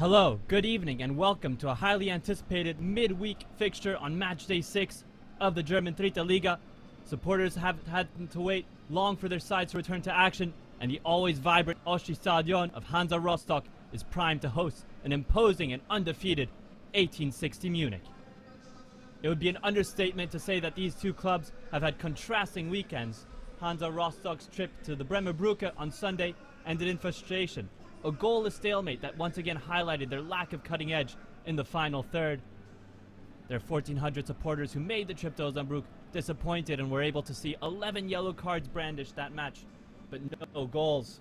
Hello, good evening, and welcome to a highly anticipated midweek fixture on match day 6 of the German Dritte Liga. Supporters have had to wait long for their sides to return to action, and the always vibrant Oschi Stadion of Hansa Rostock is primed to host an imposing and undefeated 1860 Munich. It would be an understatement to say that these two clubs have had contrasting weekends. Hansa Rostock's trip to the Bremer Brücke on Sunday ended in frustration. A goalless stalemate that once again highlighted their lack of cutting edge in the final third. Their 1,400 supporters who made the trip to Osnabrück disappointed and were able to see 11 yellow cards brandished that match, but no goals.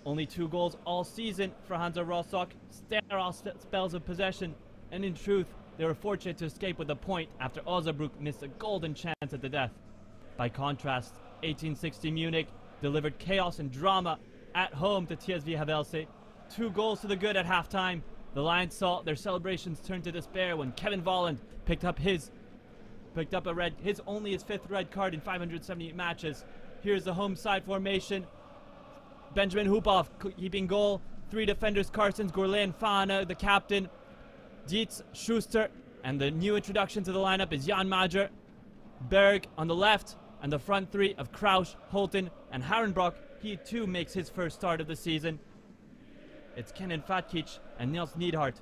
Only 2 goals all season for Hansa Rostock, sterile spells of possession, and in truth, they were fortunate to escape with a point after Osnabrück missed a golden chance at the death. By contrast, 1860 Munich delivered chaos and drama at home to TSV Havelse. 2 goals to the good at halftime. The Lions saw their celebrations turn to despair when Kevin Volland picked up his only his 5th red card in 578 matches. Here's the home side formation. Benjamin Hupoff keeping goal. 3 defenders: Carstens, Gourlain, Fahne, the captain, Dietz, Schuster, and the new introduction to the lineup is Jan Major. Berg on the left, and the front 3 of Krausch, Holten, and Harenbrock. He too makes his first start of the season. It's Kenan Fatkic and Nils Niedhart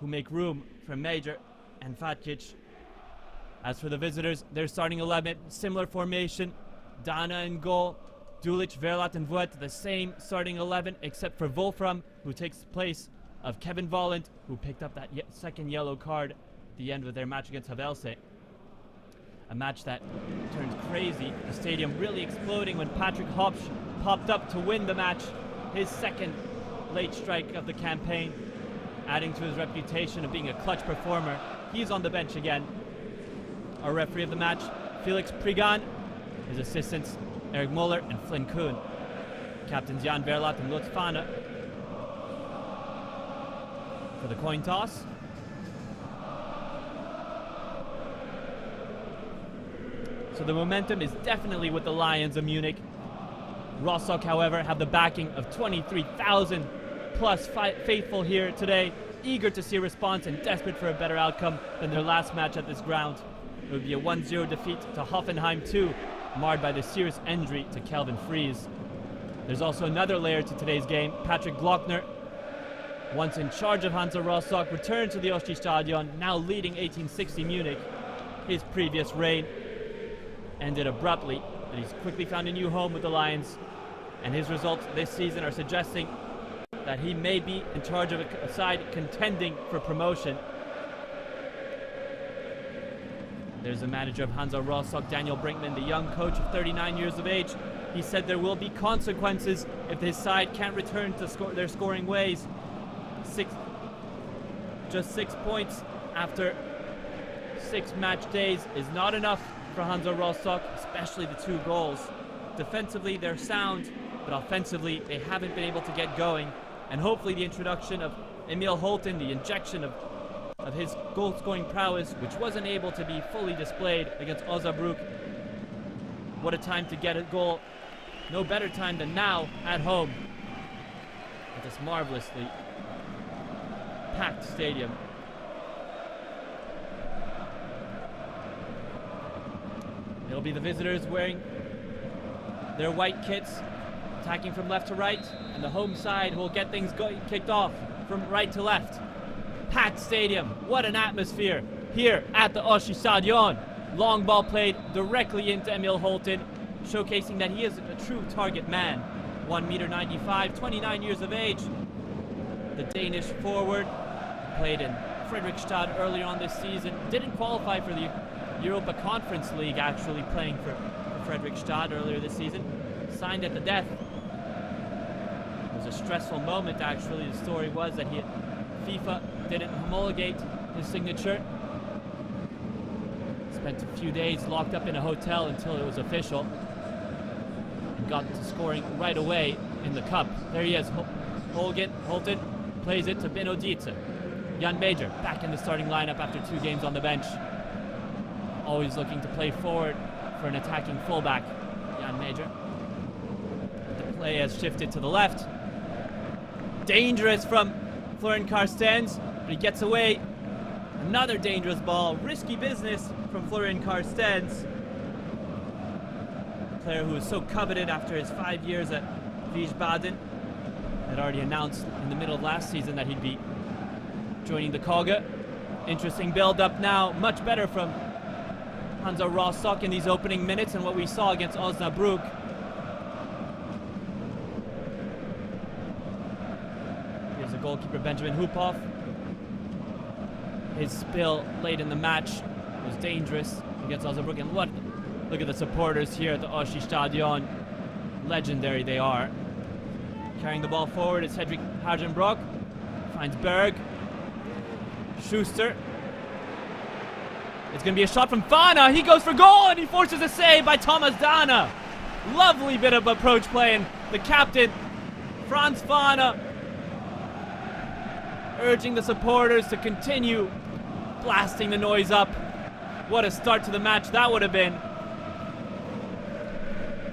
who make room for Major and Fatkic. As for the visitors, their starting 11, similar formation. Dana in goal, Dulic, Verlat, and Voet, the same starting 11 except for Wolfram, who takes the place of Kevin Volland, who picked up that second yellow card at the end of their match against Havelse. A match that turned crazy, the stadium really exploding when Patrick Hopsch popped up to win the match, his second late strike of the campaign, adding to his reputation of being a clutch performer. He's on the bench again. Our referee of the match, Felix Prigan. His assistants, Eric Muller and Flynn Kuhn. Captains Jan Verlat and Lutz Fahne. For the coin toss. So the momentum is definitely with the Lions of Munich. Rostock, however, have the backing of 23,000 plus faithful here today, eager to see a response and desperate for a better outcome than their last match at this ground. It would be a 1-0 defeat to Hoffenheim 2, marred by the serious injury to Kelvin Fries. There's also another layer to today's game. Patrick Glockner, once in charge of Hansa Rostock, returned to the Oschi Stadion, now leading 1860 Munich. His previous reign ended abruptly, but he's quickly found a new home with the Lions, and his results this season are suggesting that he may be in charge of a side contending for promotion. There's the manager of Hansa Rostock, Daniel Brinkman, the young coach of 39 years of age. He said there will be consequences if his side can't return to their scoring ways. Just 6 points after 6 match days is not enough for Hansa Rostock, especially the 2 goals. Defensively, they're sound, but offensively, they haven't been able to get going. And hopefully the introduction of Emil Holten, the injection of his goal-scoring prowess, which wasn't able to be fully displayed against Osnabrück. What a time to get a goal. No better time than now at home at this marvelously packed stadium. It'll be the visitors wearing their white kits, attacking from left to right, and the home side will get things kicked off from right to left. Packed stadium, what an atmosphere here at the Oschi Stadion. Long ball played directly into Emil Holten, showcasing that he is a true target man. 1.95 m, 29 years of age. The Danish forward played in Fredrikstad earlier on this season, didn't qualify for the Europa Conference League, actually playing for Fredrikstad earlier this season. Signed at the death. It was a stressful moment, actually. The story was that FIFA didn't homologate his signature. Spent a few days locked up in a hotel until it was official, and got to scoring right away in the cup. There he is. Holten plays it to Benno Dietz. Jan Major back in the starting lineup after 2 games on the bench. Always looking to play forward for an attacking fullback, Jan Major. The play has shifted to the left. Dangerous from Florian Karstens, but he gets away. Another dangerous ball. Risky business from Florian Karstens. A player who was so coveted after his 5 years at Wiesbaden. Had already announced in the middle of last season that he'd be joining the Koga. Interesting build-up now. Much better from Hansa Rostock in these opening minutes than what we saw against Osnabrück. Here's the goalkeeper Benjamin Huphoff. His spill late in the match was dangerous against Osnabrück. And look at the supporters here at the Oschi Stadion. Legendary they are. Carrying the ball forward is Hedvig Hagenbrock. Finds Berg. Schuster. It's going to be a shot from Fana. He goes for goal and he forces a save by Thomas Dana. Lovely bit of approach play, and the captain, Franz Fana, urging the supporters to continue blasting the noise up. What a start to the match that would have been.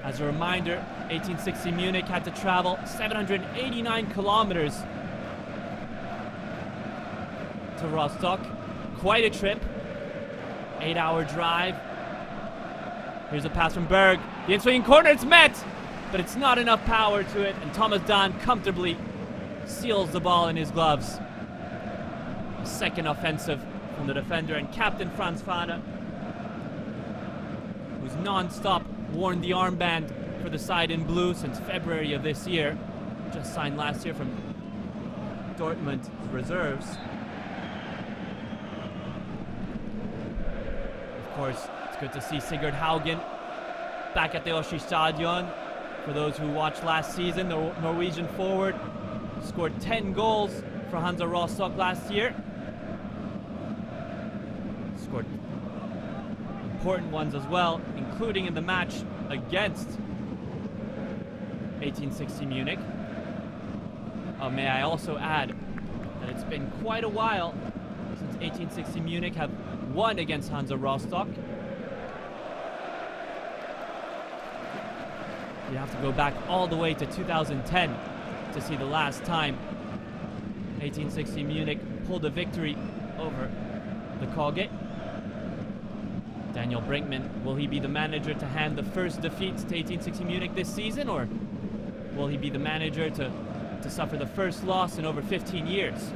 As a reminder, 1860 Munich had to travel 789 kilometers to Rostock. Quite a trip. 8-hour drive. Here's a pass from Berg. The in-swinging corner, it's met! But it's not enough power to it, and Thomas Dahn comfortably seals the ball in his gloves. Second offensive from the defender, and captain Franz Fana, who's non-stop worn the armband for the side in blue since February of this year. Just signed last year from Dortmund reserves. Of course, it's good to see Sigurd Haugen back at the Oschi Stadion. For those who watched last season, the Norwegian forward scored 10 goals for Hansa Rostock last year. Scored important ones as well, including in the match against 1860 Munich. May I also add that it's been quite a while since 1860 Munich have won against Hansa Rostock. You have to go back all the way to 2010 to see the last time 1860 Munich pulled a victory over the Koge. Daniel Brinkman, will he be the manager to hand the first defeat to 1860 Munich this season, or will he be the manager to suffer the first loss in over 15 years?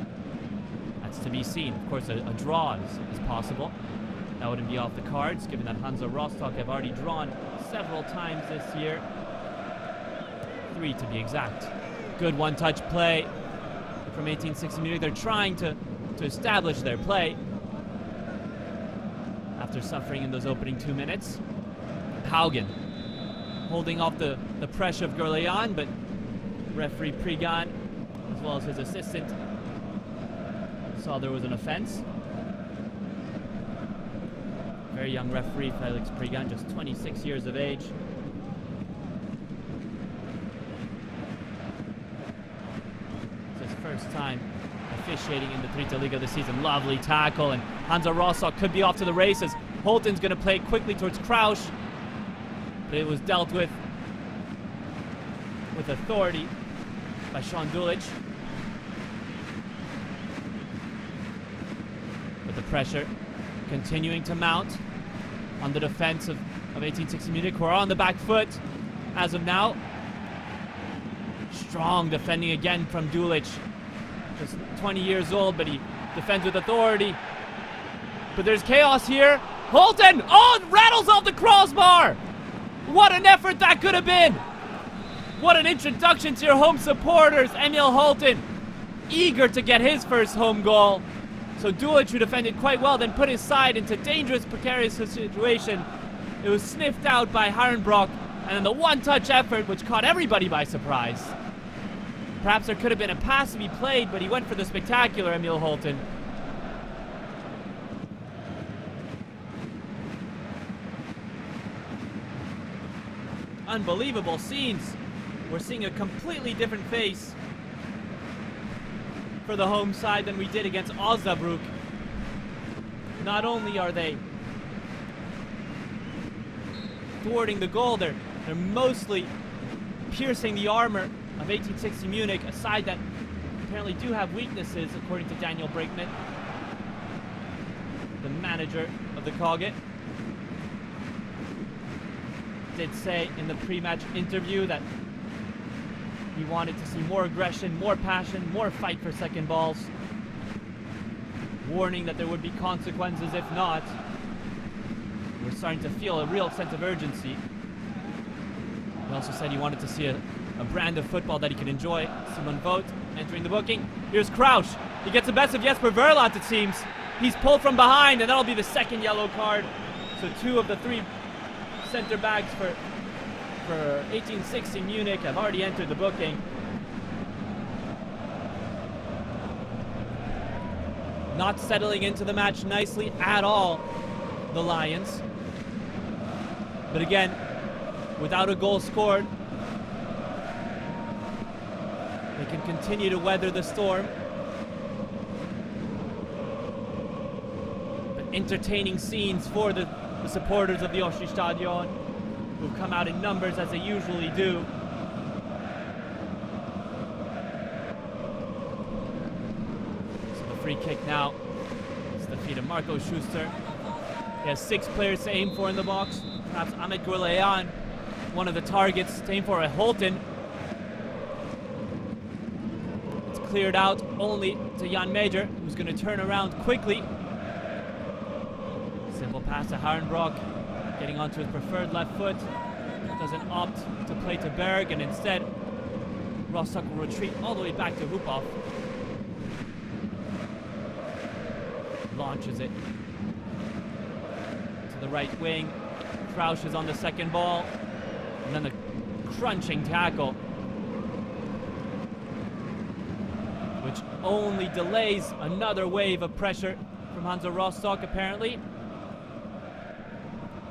That's to be seen. Of course, a draw is possible. That wouldn't be off the cards, given that Hansa Rostock have already drawn several times this year. 3 to be exact. Good one-touch play from 1860 Munich. They're trying to establish their play after suffering in those opening 2 minutes. Haugen holding off the pressure of Gurleyan, but referee Prigan, as well as his assistant, saw there was an offense. Very young referee Felix Prigan, just 26 years of age. It's his first time officiating in the Dritte Liga this season. Lovely tackle, and Hansa Rostock could be off to the races. Holton's going to play quickly towards Krausch, but it was dealt with authority by Sean Dulich. With the pressure continuing to mount on the defense of 1860 Munich, who are on the back foot as of now. Strong defending again from Dulich. Just 20 years old, but he defends with authority. But there's chaos here. Holton! Oh, rattles off the crossbar! What an effort that could have been! What an introduction to your home supporters. Emil Holton, eager to get his first home goal. So Dulich, who defended quite well, then put his side into dangerous, precarious situation. It was sniffed out by Harenbrock, and then the one-touch effort, which caught everybody by surprise. Perhaps there could have been a pass to be played, but he went for the spectacular Emil Holton. Unbelievable scenes. We're seeing a completely different face for the home side than we did against Osnabrück. Not only are they thwarting the goal, they're mostly piercing the armor of 1860 Munich, a side that apparently do have weaknesses, according to Daniel Brinkman, the manager of the Koget. Did say in the pre-match interview that he wanted to see more aggression, more passion, more fight for second balls, warning that there would be consequences if not. We're starting to feel a real sense of urgency. He also said he wanted to see a brand of football that he could enjoy. Simon Vogt entering the booking. Here's Crouch. He gets the best of Jesper Verlat, it seems. He's pulled from behind, and that'll be the second yellow card. So 2 of the 3 center backs for 1860 Munich have already entered the booking. Not settling into the match nicely at all, the Lions. But again, without a goal scored, they can continue to weather the storm. But entertaining scenes for the supporters of the Oshi Stadion, who come out in numbers as they usually do. So the free kick now. It's the feet of Marco Schuster. He has 6 players to aim for in the box. Perhaps Ahmet Gurleyan, one of the targets to aim for at Holton. It's cleared out only to Jan Major, who's going to turn around quickly. Simple pass to Harenbrock, getting onto his preferred left foot. Doesn't opt to play to Berg, and instead Rostock will retreat all the way back to Hupov. Launches it to the right wing. Crouch is on the second ball, and then the crunching tackle, which only delays another wave of pressure from Hansa Rostock, apparently.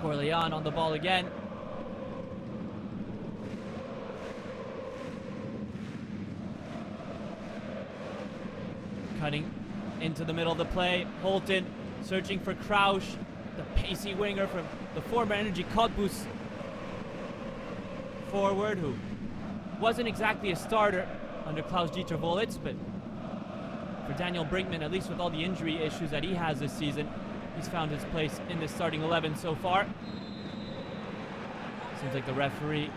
Gurleyan on the ball again. Cutting into the middle of the play. Holton searching for Crouch, the pacey winger from the former Energy Cottbus forward, who wasn't exactly a starter under Klaus-Dieter Wollitz, but for Daniel Brinkman, at least with all the injury issues that he has this season, he's found his place in this starting 11 so far. Seems like the referee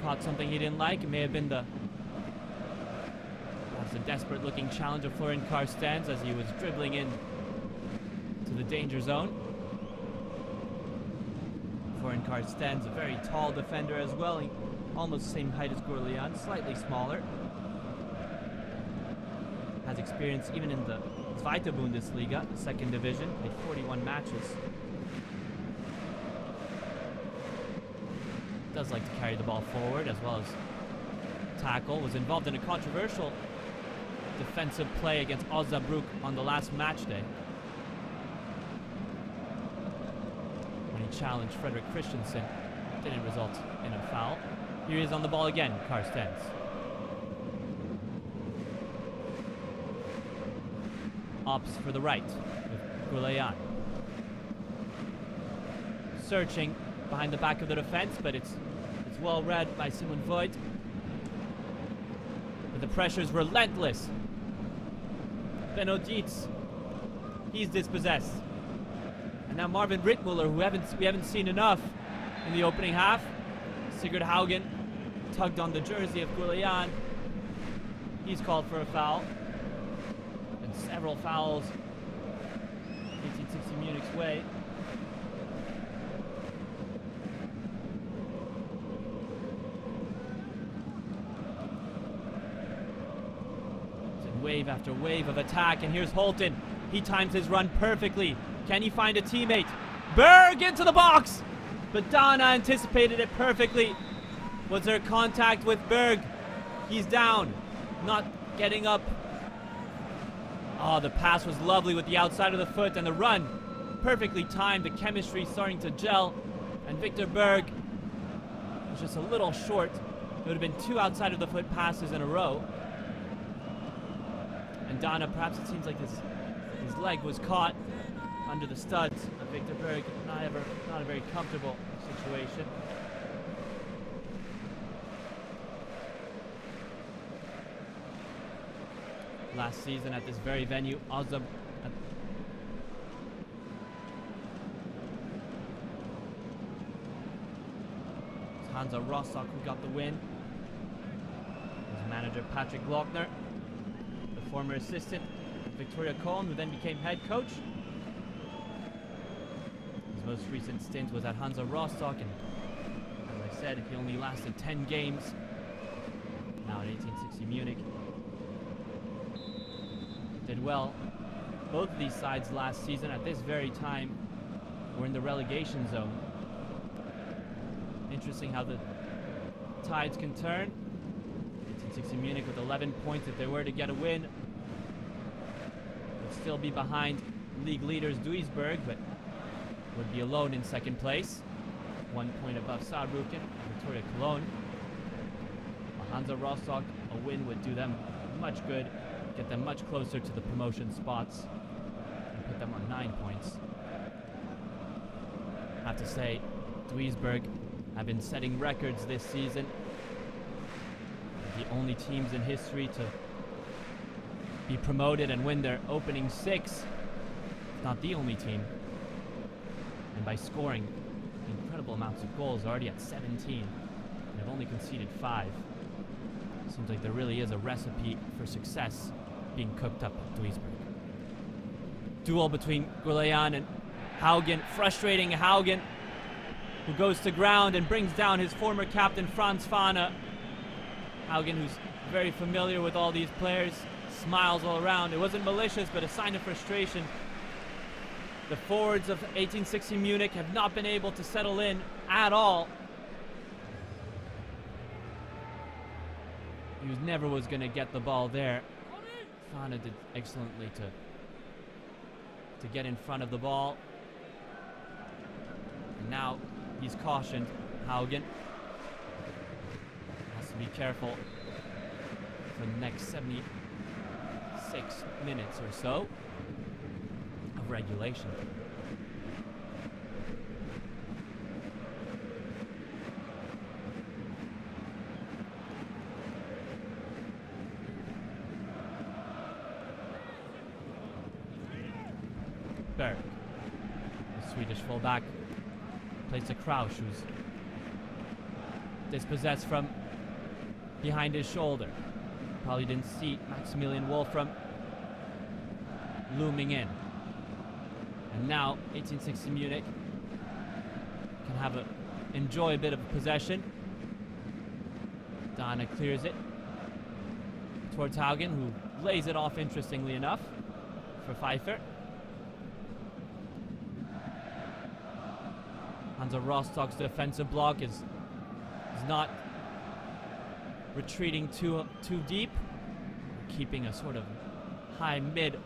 caught something he didn't like. It may have been perhaps a desperate-looking challenge of Florian Karstens as he was dribbling in to the danger zone. Florian Karstens, a very tall defender as well, almost the same height as Gurleyan, slightly smaller. Has experience even in the Zweite Bundesliga, the second division, played 41 matches. Does like to carry the ball forward as well as tackle. Was involved in a controversial defensive play against Osnabrück on the last match day, when he challenged Frederick Christensen. Didn't result in a foul. Here he is on the ball again, Karstens. Opts for the right with Gurleyan. Searching behind the back of the defense, but it's well read by Simon Voigt. But the pressure's relentless. Benno Dietz, he's dispossessed. And now Marvin Rittmuller, who we haven't seen enough in the opening half. Sigurd Haugen tugged on the jersey of Gurleyan. He's called for a foul. And several fouls 1860 Munich's way. Wave after wave of attack, and here's Holton. He times his run perfectly. Can he find a teammate? Berg into the box! But Dana anticipated it perfectly. Was there contact with Berg? He's down, not getting up. Oh, the pass was lovely with the outside of the foot, and the run perfectly timed. The chemistry starting to gel, and Victor Berg was just a little short. It would have been 2 outside of the foot passes in a row. And Dana, perhaps it seems like his leg was caught under the studs of Victor Berg. Not a very comfortable situation. last season at this very venue. Hansa Rostock who got the win. His manager Patrick Glockner, the former assistant Victoria Kohn, who then became head coach. His most recent stint was at Hansa Rostock, and as I said, he only lasted 10 games. Now at 1860 Munich. Did well. Both of these sides last season at this very time were in the relegation zone. Interesting how the tides can turn. 1860 Munich with 11 points. If they were to get a win, would still be behind league leaders Duisburg, but would be alone in second place. 1 point above Saarbrücken and Victoria Cologne. Hansa Rostock, a win would do them much good, get them much closer to the promotion spots, and put them on 9 points. I have to say, Duisburg have been setting records this season. The only teams in history to be promoted and win their opening 6, if not the only team. And by scoring incredible amounts of goals, already at 17, and have only conceded 5. Seems like there really is a recipe for success being cooked up at Duisburg. Duel between Guleyan and Haugen. Frustrating Haugen, who goes to ground and brings down his former captain Franz Fahne. Haugen, who's very familiar with all these players, smiles all around. It wasn't malicious, but a sign of frustration. The forwards of 1860 Munich have not been able to settle in at all. He never was going to get the ball there. Fahne did excellently to get in front of the ball. And now he's cautioned. Haugen has to be careful for the next 76 minutes or so of regulation. Berg, the Swedish fullback, plays to Krausch, who's dispossessed from behind his shoulder. Probably didn't see Maximilian Wolfram looming in. And now 1860 Munich can enjoy a bit of possession. Dana clears it towards Haugen, who lays it off interestingly enough for Pfeiffer. Hansa Rostock's defensive block is not retreating too deep, keeping a sort of high mid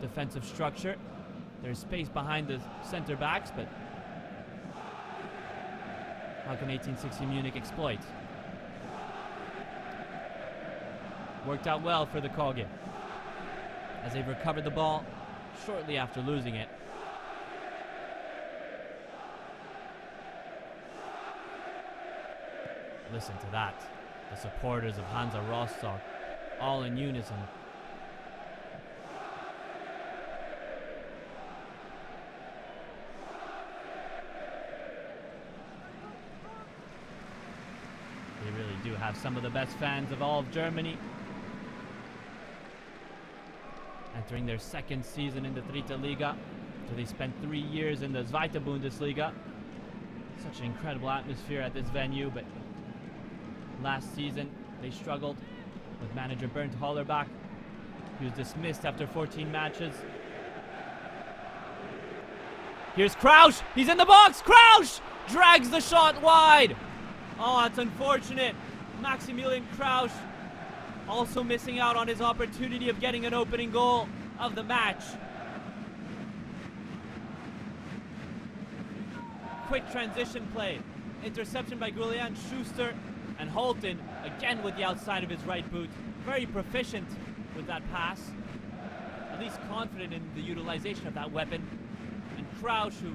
defensive structure. There's space behind the center backs, but how can 1860 Munich exploit? Worked out well for the Koge, as they've recovered the ball shortly after losing it. Listen to that. The supporters of Hansa Rostock, all in unison. They really do have some of the best fans of all of Germany. Entering their second season in the Dritte Liga, so they spent 3 years in the Zweite Bundesliga. Such an incredible atmosphere at this venue, but last season they struggled with manager Bernd Hollerbach. He was dismissed after 14 matches. Here's Krausch, he's in the box, Krausch drags the shot wide. Oh, it's unfortunate. Maximilian Krausch also missing out on his opportunity of getting an opening goal of the match. Quick transition play. Interception by Guleyan, Schuster, and Holton, again with the outside of his right boot. Very proficient with that pass. At least confident in the utilization of that weapon. And Krausch, who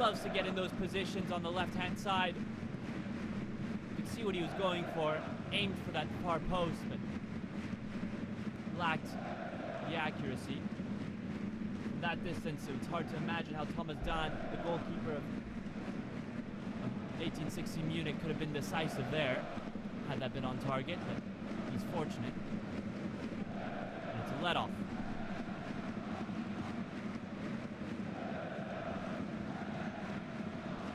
loves to get in those positions on the left-hand side. You could see what he was going for. Aimed for that far post, but lacked the accuracy. From that distance, it's hard to imagine how Thomas Dahn, the goalkeeper of 1860 Munich, could have been decisive there, had that been on target, but he's fortunate. And it's a let-off.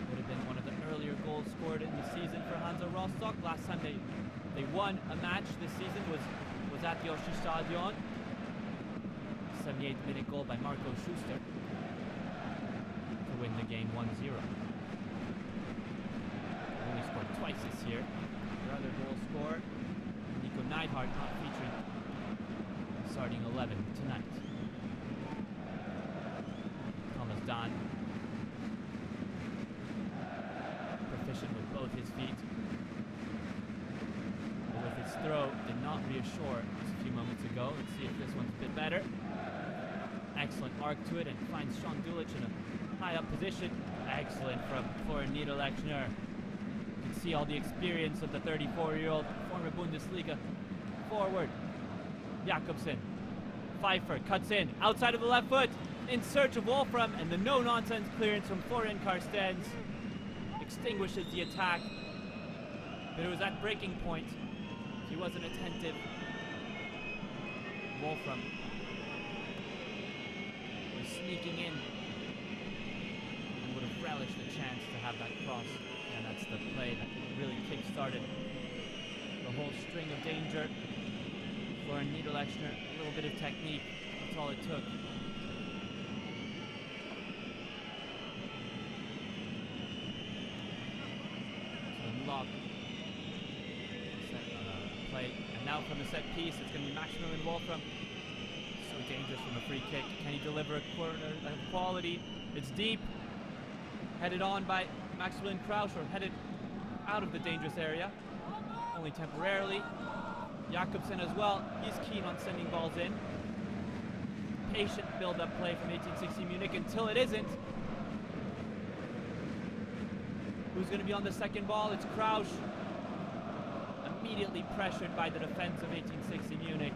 Would have been one of the earlier goals scored in the season for Hansa Rostock. Last time they won a match this season was at the Oshi Stadion. 78th minute goal by Marco Schuster to win the game 1-0. Only scored twice this year. Their other goal scorer, Nico Neidhart, not featuring starting 11 tonight. Thomas Dahn, proficient with both his feet. But with his throw, did not reassure just a few moments ago. Let's see if this one's a bit better. Excellent arc to it, and finds Sean Dulich in a high up position. Excellent from Florian Niederlechner. You can see all the experience of the 34-year-old former Bundesliga forward. Jakobsen. Pfeiffer cuts in, outside of the left foot, in search of Wolfram, and the no-nonsense clearance from Florian Karstens extinguishes the attack. But it was at breaking point. He wasn't attentive. Wolfram was sneaking in and would have relished the chance to have that cross. And that's the play that really kick-started the whole string of danger. Florian Niederlechner, a little bit of technique, that's all it took. To unlock play. And now from the set piece, it's going to be Maximilian Wolfram. So dangerous from a free kick. Can he deliver a corner of quality? It's deep. Headed on by Maximilian Krausch, or headed out of the dangerous area. Only temporarily. Jakobsen as well. He's keen on sending balls in. Patient build-up play from 1860 Munich until it isn't. Who's going to be on the second ball? It's Krausch. Immediately pressured by the defense of 1860 Munich.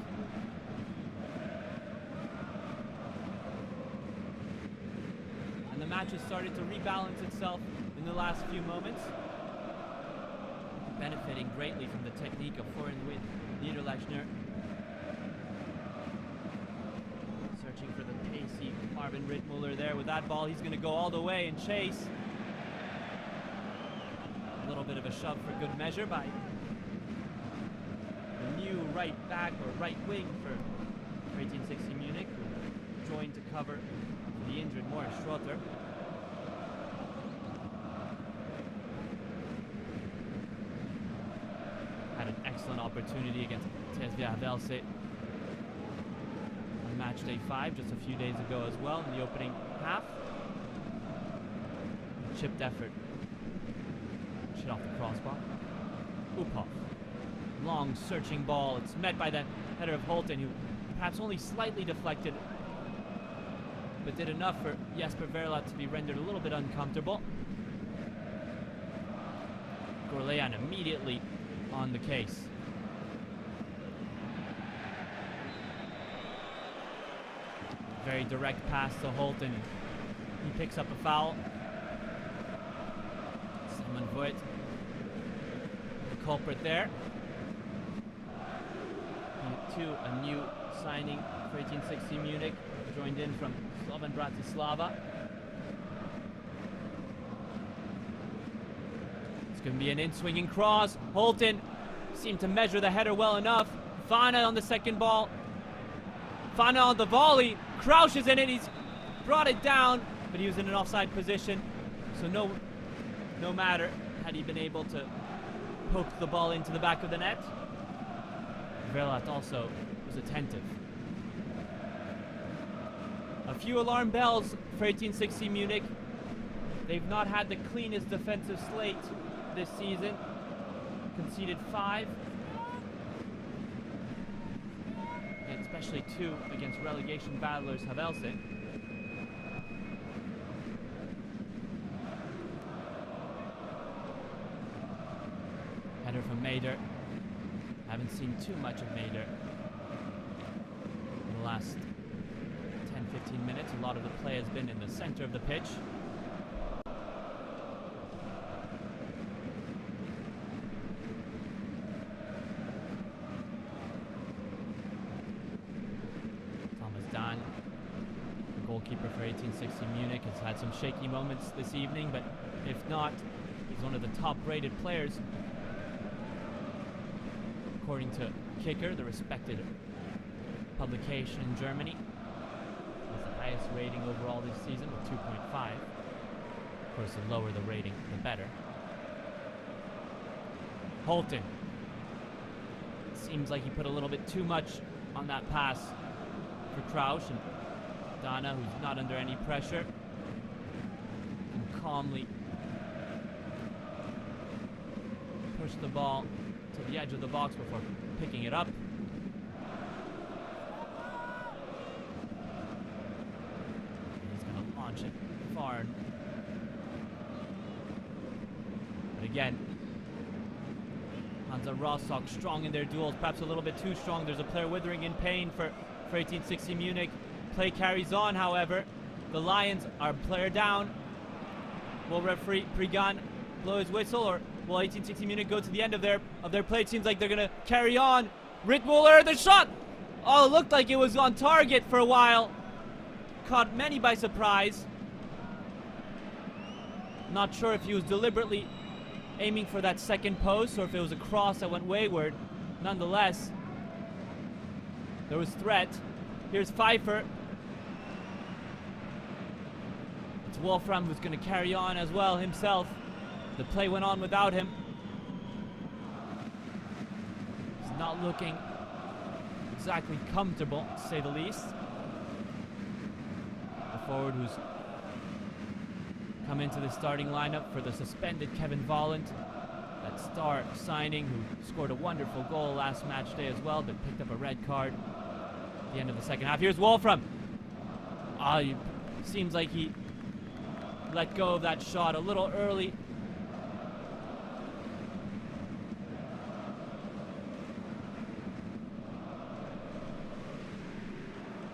And the match has started to rebalance itself in the last few moments, benefiting greatly from the technique of Florian Niederlechner. Searching for the pacey Marvin Rittmuller there with that ball. He's going to go all the way and chase. A little bit of a shove for good measure by the new right back or right wing for 1860 Munich, who joined to cover the injured Morris Schroeter. Had an excellent opportunity against TSV Havelse on match day 5 just a few days ago as well in the opening half. Chipped effort. Shit off the crossbar. Uphoff. Long searching ball. It's met by the header of Holten, who perhaps only slightly deflected, but did enough for Jesper Verlat to be rendered a little bit uncomfortable. Gorlean immediately on the case. Very direct pass to Holten. He picks up a foul. Simon Voigt, the culprit there. A new signing for 1860 Munich, joined in from Slovan Bratislava. It's going to be an in-swinging cross. Holten seemed to measure the header well enough. Fana on the second ball. Fana on the volley. Krausch is in it. He's brought it down, but he was in an offside position. So no matter had he been able to poke the ball into the back of the net. Verlat also was attentive. A few alarm bells for 1860 Munich. They've not had the cleanest defensive slate this season. Conceded 5. Especially 2 against relegation battlers Havelse. Header from Mader. Haven't seen too much of Mader in the last 15 minutes. A lot of the play has been in the center of the pitch. Thomas, the goalkeeper for 1860 Munich, has had some shaky moments this evening, but if not, he's one of the top-rated players. According to Kicker, the respected publication in Germany, has the highest rating overall this season with 2.5. Of course, the lower the rating, the better. Holton. Seems like he put a little bit too much on that pass for Crouch, and Dana, who's not under any pressure, can calmly push the ball to the edge of the box before picking it up. He's going to launch it far. But again, Hansa Rostock strong in their duels, perhaps a little bit too strong. There's a player withering in pain for 1860 Munich. Play carries on, however. The Lions are player down. Will referee Prigan blow his whistle, or will 1860 Munich go to the end of their play? It seems like they're going to carry on. Rittmuller, the shot! Oh, it looked like it was on target for a while. Caught many by surprise. Not sure if he was deliberately aiming for that second post or if it was a cross that went wayward. Nonetheless, there was threat. Here's Pfeiffer. It's Wolfram who's going to carry on as well himself. The play went on without him. He's not looking exactly comfortable, to say the least. The forward who's come into the starting lineup for the suspended Kevin Volland, that star signing who scored a wonderful goal last match day as well, but picked up a red card at the end of the second half. Here's Wolfram. Seems like he let go of that shot a little early.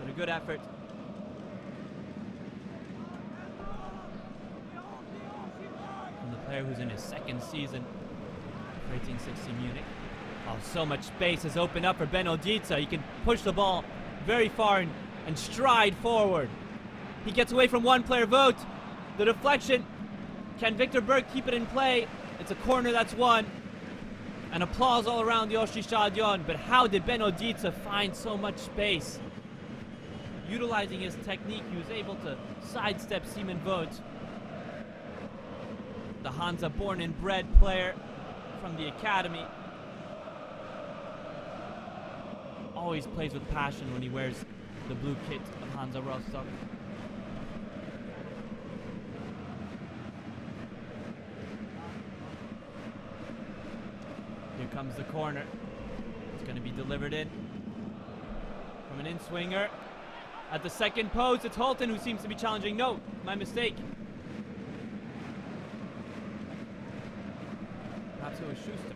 But a good effort. From the player who's in his second season for 1860 Munich. Oh, so much space has opened up for Benodica. He can push the ball very far and stride forward. He gets away from one player, Vogt. The deflection. Can Victor Berg keep it in play? It's a corner that's won. And applause all around the Yoshi Stadion. But how did Benodica find so much space? Utilizing his technique, he was able to sidestep Simon Vogt. The Hansa born and bred player from the academy. Always plays with passion when he wears the blue kit of Hansa Rostock. Here comes the corner. It's going to be delivered in from an in-swinger. At the second post, it's Holton who seems to be challenging. No, my mistake. Perhaps it was Schuster.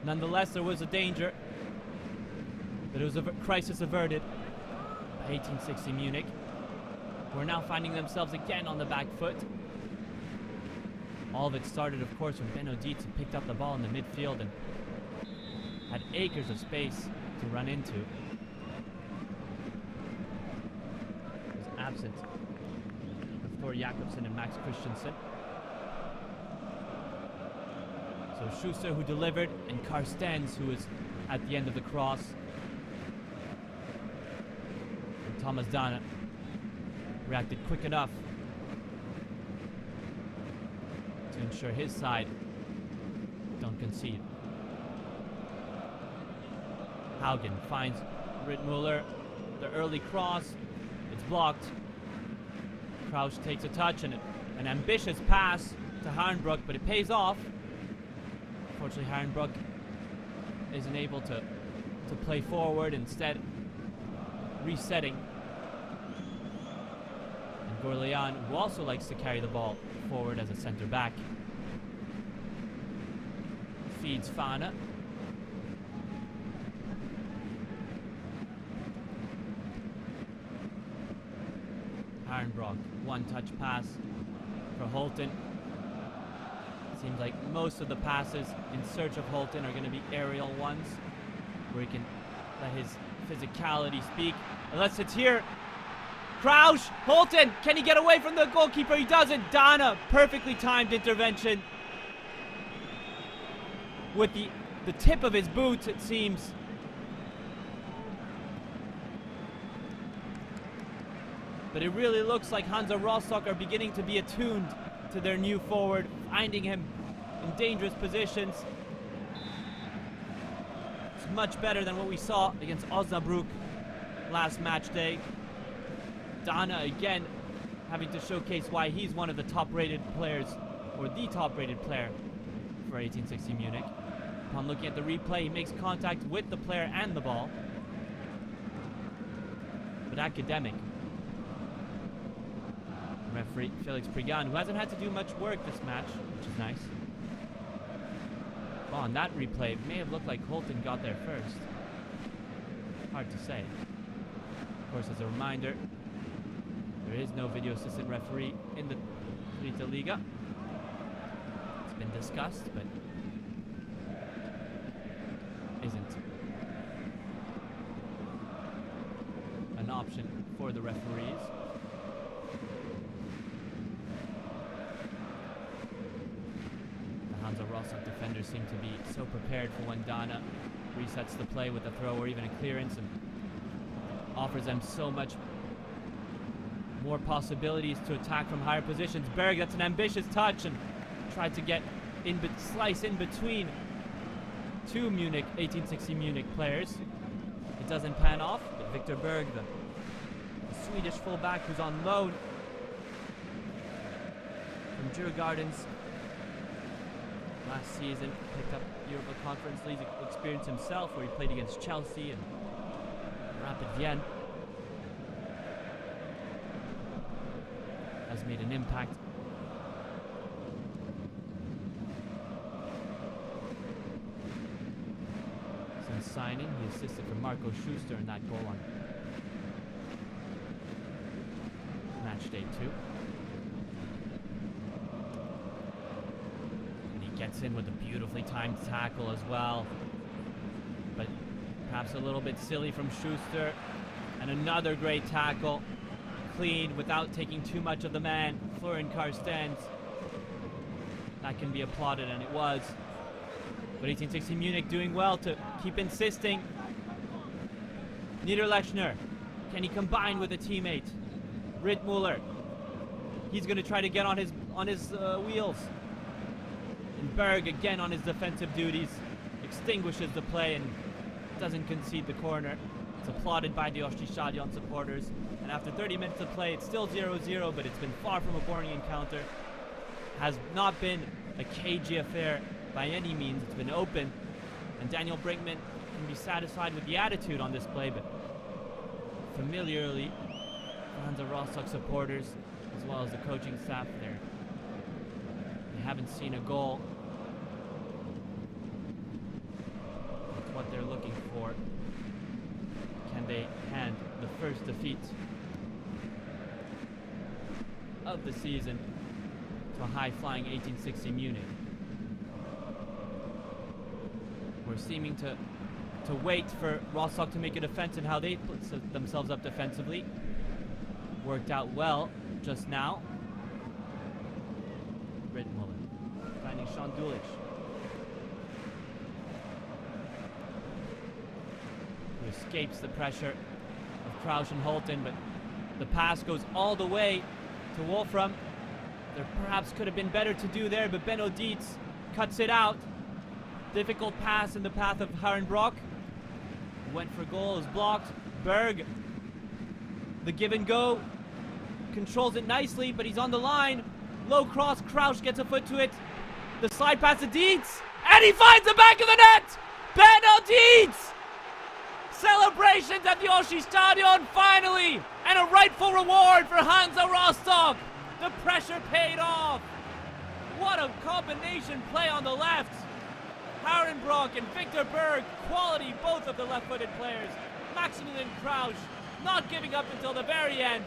Nonetheless, there was a danger, but it was a crisis averted by 1860 Munich, who are now finding themselves again on the back foot. All of it started, of course, when Benodica picked up the ball in the midfield and had acres of space to run into. He was absent of Thor Jakobsen and Max Christensen. So Schuster, who delivered, and Karstens, who was at the end of the cross. And Thomas Dana reacted quick enough to ensure his side don't concede. Haugen finds Rittmuller. The early cross, it's blocked. Crouch takes a touch and an ambitious pass to Harnbrook, but it pays off. Unfortunately, Harnbrook isn't able to play forward, instead resetting. And Gorlean, who also likes to carry the ball forward as a center back, feeds Fana. Harenbrock, one-touch pass for Holton. Seems like most of the passes in search of Holton are going to be aerial ones, where he can let his physicality speak. Unless it's here. Crouch! Holton! Can he get away from the goalkeeper? He doesn't. Dana, perfectly timed intervention. With the tip of his boots, it seems. But it really looks like Hansa Rostock are beginning to be attuned to their new forward, finding him in dangerous positions. It's much better than what we saw against Osnabrück last match day. Dana again having to showcase why he's one of the top-rated players, or the top-rated player for 1860 Munich. Upon looking at the replay, he makes contact with the player and the ball. But academic. Referee Felix Prigan, who hasn't had to do much work this match, which is nice. Oh, on that replay, it may have looked like Holton got there first. Hard to say. Of course, as a reminder, there is no video assistant referee in the Dritte Liga. It's been discussed, but isn't an option for the referees. The Hansa Rostock defenders seem to be so prepared for when Dana resets the play with a throw or even a clearance, and offers them so much more possibilities to attack from higher positions. Berg, that's an ambitious touch, and tried to get slice in between two Munich, 1860 Munich players. It doesn't pan off, but Victor Berg, the Swedish fullback who's on loan from Djurgårdens last season, picked up Europa Conference League experience himself, where he played against Chelsea and Rapid Vienna. Has made an impact. Since signing, he assisted for Marco Schuster in that goal on match day 2. And he gets in with a beautifully timed tackle as well. But perhaps a little bit silly from Schuster. And another great tackle. Clean without taking too much of the man. Florian Karstens. That can be applauded, and it was. But 1860 Munich doing well to keep insisting. Niederlechner. Can he combine with a teammate? Rittmuller. He's going to try to get on his wheels. And Berg again on his defensive duties. Extinguishes the play and doesn't concede the corner. It's applauded by the Osti Stadion supporters. And after 30 minutes of play, it's still 0-0, but it's been far from a boring encounter. Has not been a cagey affair by any means. It's been open. And Daniel Brinkman can be satisfied with the attitude on display, but familiarly, Hansa Rostock supporters, as well as the coaching staff there, they haven't seen a goal. That's what they're looking for. Can they hand the first defeat of the season to a high-flying 1860 Munich? We're seeming to wait for Rostock to make a defense and how they put themselves up defensively. Worked out well just now. Rittmuller finding Sean Dulich. Who escapes the pressure of Crouch and Holton, but the pass goes all the way to Wolfram. There perhaps could have been better to do there, but Benno Dietz cuts it out. Difficult pass in the path of Harenbrock. Went for goal, is blocked. Berg, the give and go, controls it nicely, but he's on the line. Low cross, Crouch gets a foot to it. The slide pass to Dietz, and he finds the back of the net! Benno Dietz! Celebrations at the Osti Stadion finally! And a rightful reward for Hansa Rostock! The pressure paid off! What a combination play on the left! Harenbrock and Victor Berg, quality both of the left-footed players. Maximilian Crouch not giving up until the very end.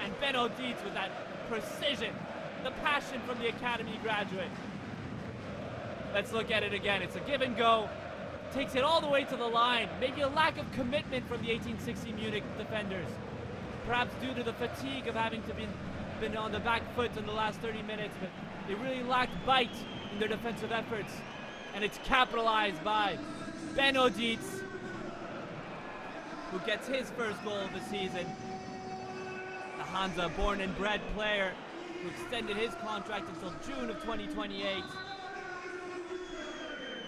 And Benno Dietz with that precision, the passion from the academy graduate. Let's look at it again. It's a give and go. Takes it all the way to the line. Maybe a lack of commitment from the 1860 Munich defenders. Perhaps due to the fatigue of having to been on the back foot in the last 30 minutes, but they really lacked bite in their defensive efforts. And it's capitalized by Benno Dietz, who gets his first goal of the season. The Hansa born and bred player who extended his contract until June of 2028.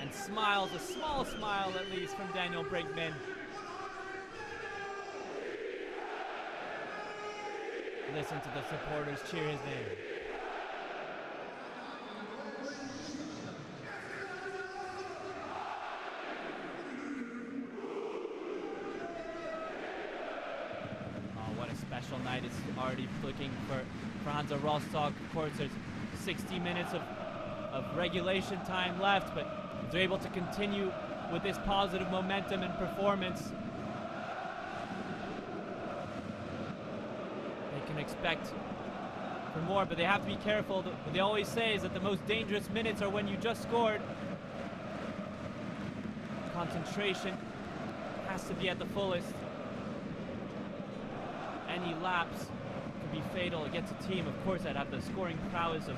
And smiles, a small smile at least, from Daniel Brinkman. Listen to the supporters cheer his name. Oh, what a special night it's already looking for Hansa Rostock. Of course, there's 60 minutes of regulation time left, but if they're able to continue with this positive momentum and performance, they can expect for more, but they have to be careful. What they always say is that the most dangerous minutes are when you just scored. Concentration has to be at the fullest. Any lapse could be fatal against a team, of course, that have the scoring prowess of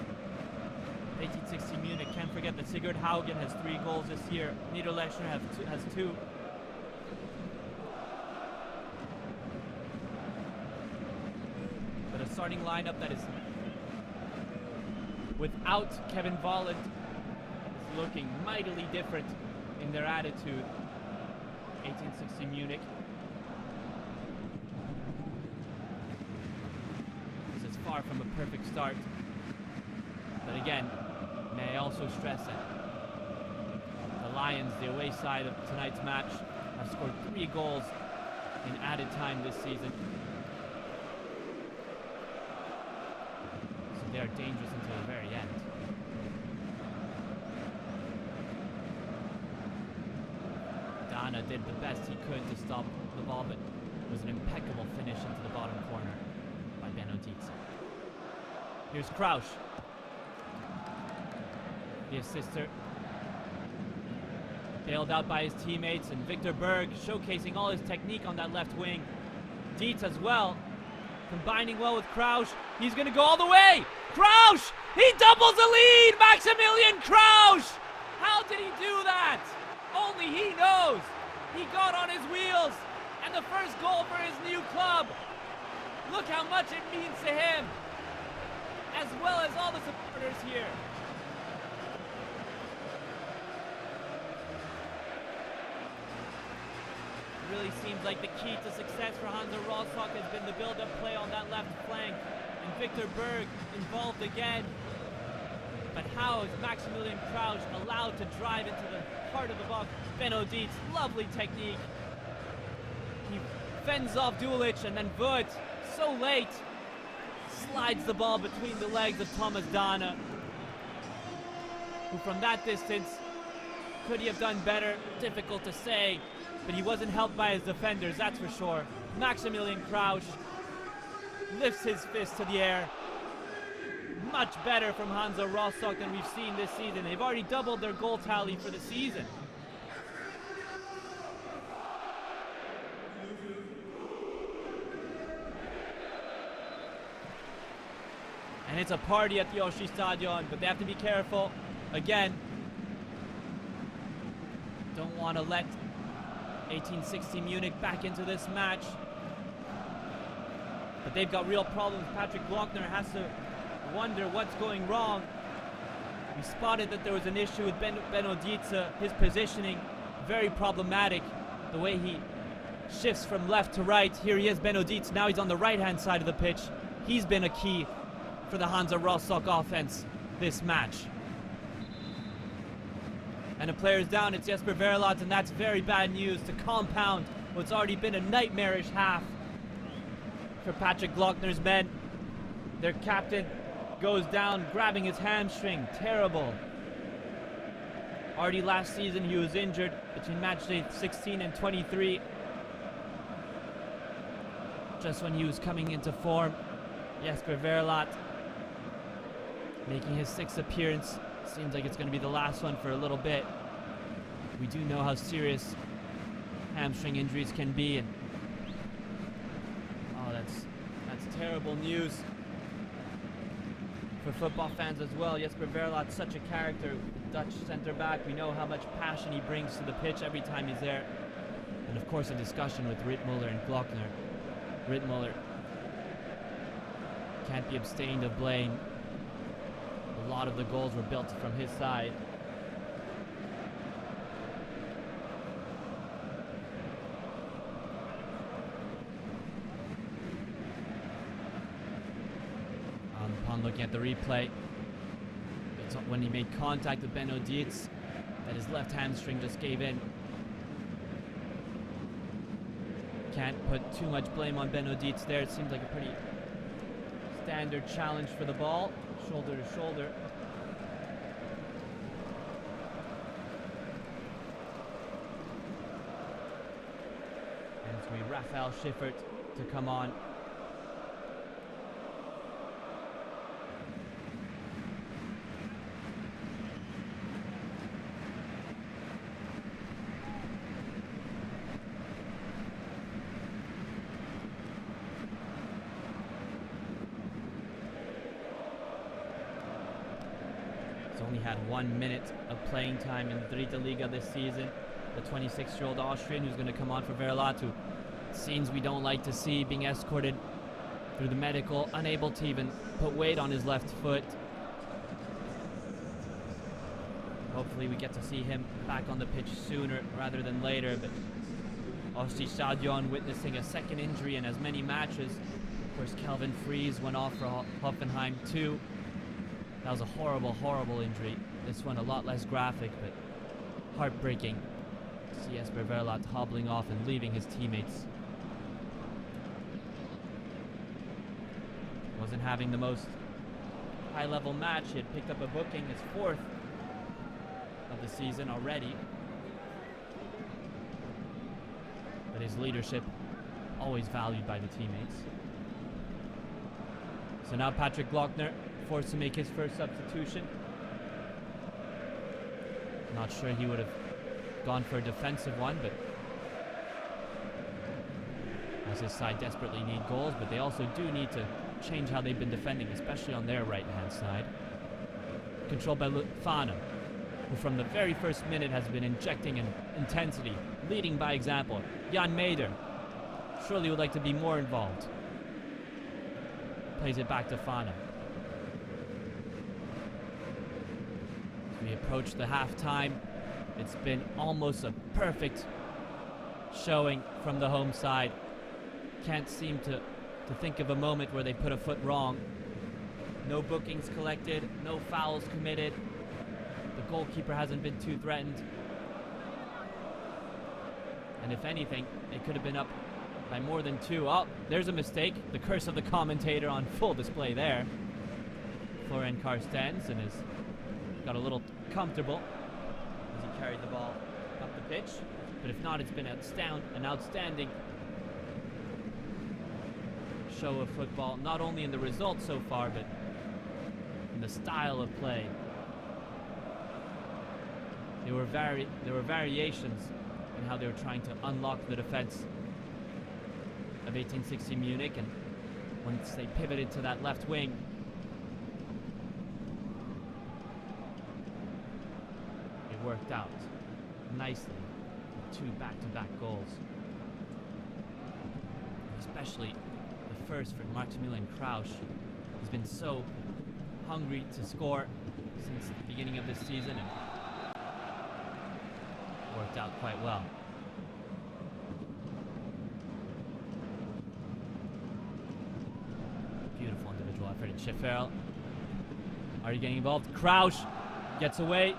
1860 Munich. Can't forget that Sigurd Haugen has 3 goals this year. Niederlechner has 2. But a starting lineup that is without Kevin Volland is looking mightily different in their attitude. 1860 Munich. This is far from a perfect start. But again, may I also stress that the Lions, the away side of tonight's match, have scored 3 goals in added time this season. So they are dangerous until the very end. Dana did the best he could to stop the ball, but it was an impeccable finish into the bottom corner by Benno Dietz. Here's Krausch. The assister, bailed out by his teammates, and Victor Berg showcasing all his technique on that left wing. Dietz as well, combining well with Krausch. He's going to go all the way. Krausch! He doubles the lead! Maximilian Krausch! How did he do that? Only he knows. He got on his wheels, and the first goal for his new club. Look how much it means to him, as well as all the supporters here. Really seems like the key to success for Hansa Rostock has been the build-up play on that left flank, and Victor Berg involved again. But how is Maximilian Krausch allowed to drive into the heart of the box? Benno Dietz, lovely technique. He fends off Dulic, and then Wood, so late, slides the ball between the legs of Thomas Dana, who from that distance, could he have done better? Difficult to say. But he wasn't helped by his defenders, that's for sure. Maximilian Krausch lifts his fist to the air. Much better from Hansa Rostock than we've seen this season. They've already doubled their goal tally for the season. And it's a party at the Oshi Stadion, but they have to be careful. Again, don't want to let 1860 Munich back into this match. But they've got real problems. Patrick Glockner has to wonder what's going wrong. We spotted that there was an issue with Benno Dietz, his positioning, very problematic. The way he shifts from left to right. Here he is, Benno Dietz. Now he's on the right-hand side of the pitch. He's been a key for the Hansa Rostock offense this match. And a player's down, it's Jesper Verlat, and that's very bad news to compound what's already been a nightmarish half for Patrick Glockner's men. Their captain goes down, grabbing his hamstring. Terrible. Already last season he was injured between matchday 16 and 23. Just when he was coming into form. Jesper Verlat making his 6th appearance. Seems like it's going to be the last one for a little bit. We do know how serious hamstring injuries can be, and oh, that's terrible news for football fans as well. Jesper Verlat, such a character, Dutch centre back. We know how much passion he brings to the pitch every time he's there. And of course, a discussion with Rittmuller and Glockner. Rittmuller can't be abstained of blame. A lot of the goals were built from his side. Upon looking at the replay, it's when he made contact with Benno Dietz that his left hamstring just gave in. Can't put too much blame on Benno Dietz there. It seems like a pretty standard challenge for the ball, shoulder to shoulder. And it's going to be Raphael Schiffert to come on. Only had 1 minute of playing time in the Dritte Liga this season. The 26-year-old Austrian who's going to come on for Verlat, who scenes we don't like to see, being escorted through the medical, unable to even put weight on his left foot. Hopefully we get to see him back on the pitch sooner rather than later, but Osti Stadion witnessing a second injury in as many matches. Of course, Kelvin Fries went off for Hoffenheim too. That was a horrible, horrible injury. This one a lot less graphic, but heartbreaking to see Jesper Verlat hobbling off and leaving his teammates. Wasn't having the most high-level match. He had picked up a booking, his 4th of the season already. But his leadership, always valued by the teammates. So now Patrick Glockner forced to make his first substitution. Not sure he would have gone for a defensive one, but as his side desperately need goals, but they also do need to change how they've been defending, especially on their right-hand side. Controlled by Fana, who from the very first minute has been injecting intensity, leading by example. Jan Meder surely would like to be more involved. Plays it back to Fana. We approach the halftime. It's been almost a perfect showing from the home side. Can't seem to think of a moment where they put a foot wrong. No bookings collected, no fouls committed. The goalkeeper hasn't been too threatened. And if anything, it could have been up by more than 2. Oh, there's a mistake. The curse of the commentator on full display there. Florian Karstens and has got a little comfortable as he carried the ball up the pitch. But if not, it's been an outstanding show of football, not only in the results so far, but in the style of play. There were variations in how they were trying to unlock the defense of 1860 Munich, and once they pivoted to that left wing, it worked out nicely with 2 back-to-back goals. Especially the first for Maximilian Krausch. He's been so hungry to score since the beginning of this season, and worked out quite well. Beautiful individual effort in Schifferl. Are you getting involved? Krausch gets away.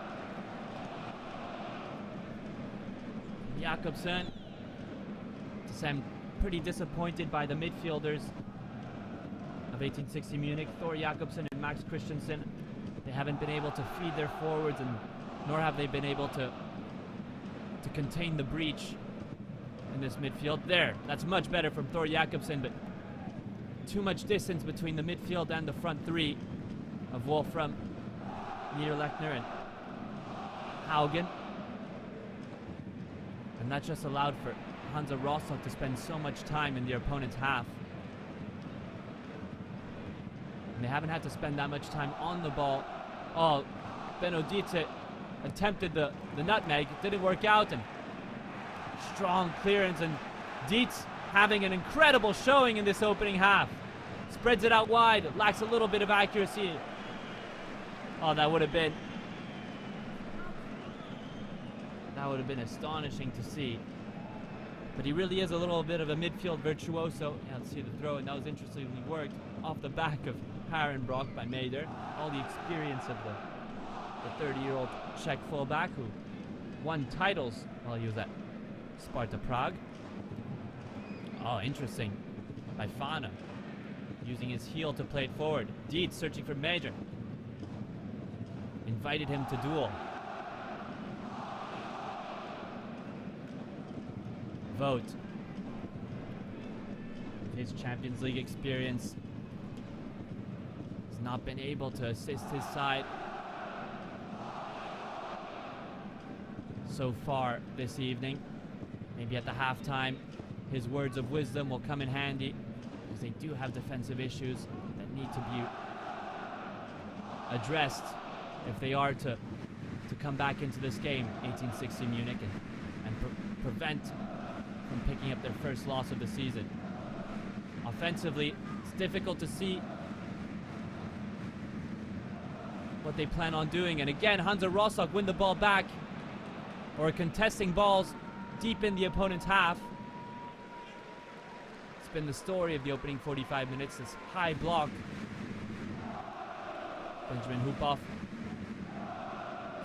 Jakobsen. To say I'm pretty disappointed by the midfielders of 1860 Munich, Thor Jakobsen and Max Christensen. They haven't been able to feed their forwards, and nor have they been able to contain the breach in this midfield. There, that's much better from Thor Jakobsen, but too much distance between the midfield and the front three of Wolfram, Niederlechner, and Haugen. And that just allowed for Hansa Rostock to spend so much time in their opponent's half. And they haven't had to spend that much time on the ball. Oh, Benodice attempted the nutmeg. It didn't work out, and strong clearance, and Dietz having an incredible showing in this opening half. Spreads it out wide, lacks a little bit of accuracy. Oh, that would have been astonishing to see. But he really is a little bit of a midfield virtuoso. Yeah, let's see the throw, and that was interestingly worked off the back of Harenbrock by Mader. All the experience of the 30-year-old Czech fullback who won titles while he was at Sparta Prague. Oh, interesting. By Fana, using his heel to play it forward. Dietz searching for Mader. Invited him to duel. Vogt, his Champions League experience, has not been able to assist his side so far this evening. Maybe at the halftime, his words of wisdom will come in handy, because they do have defensive issues that need to be addressed if they are to come back into this game, 1860 Munich, and prevent from picking up their first loss of the season. Offensively, it's difficult to see what they plan on doing. And again, Hansa Rostock win the ball back, or contesting balls deep in the opponent's half. It's been the story of the opening 45 minutes, this high block. Benjamin Hupoff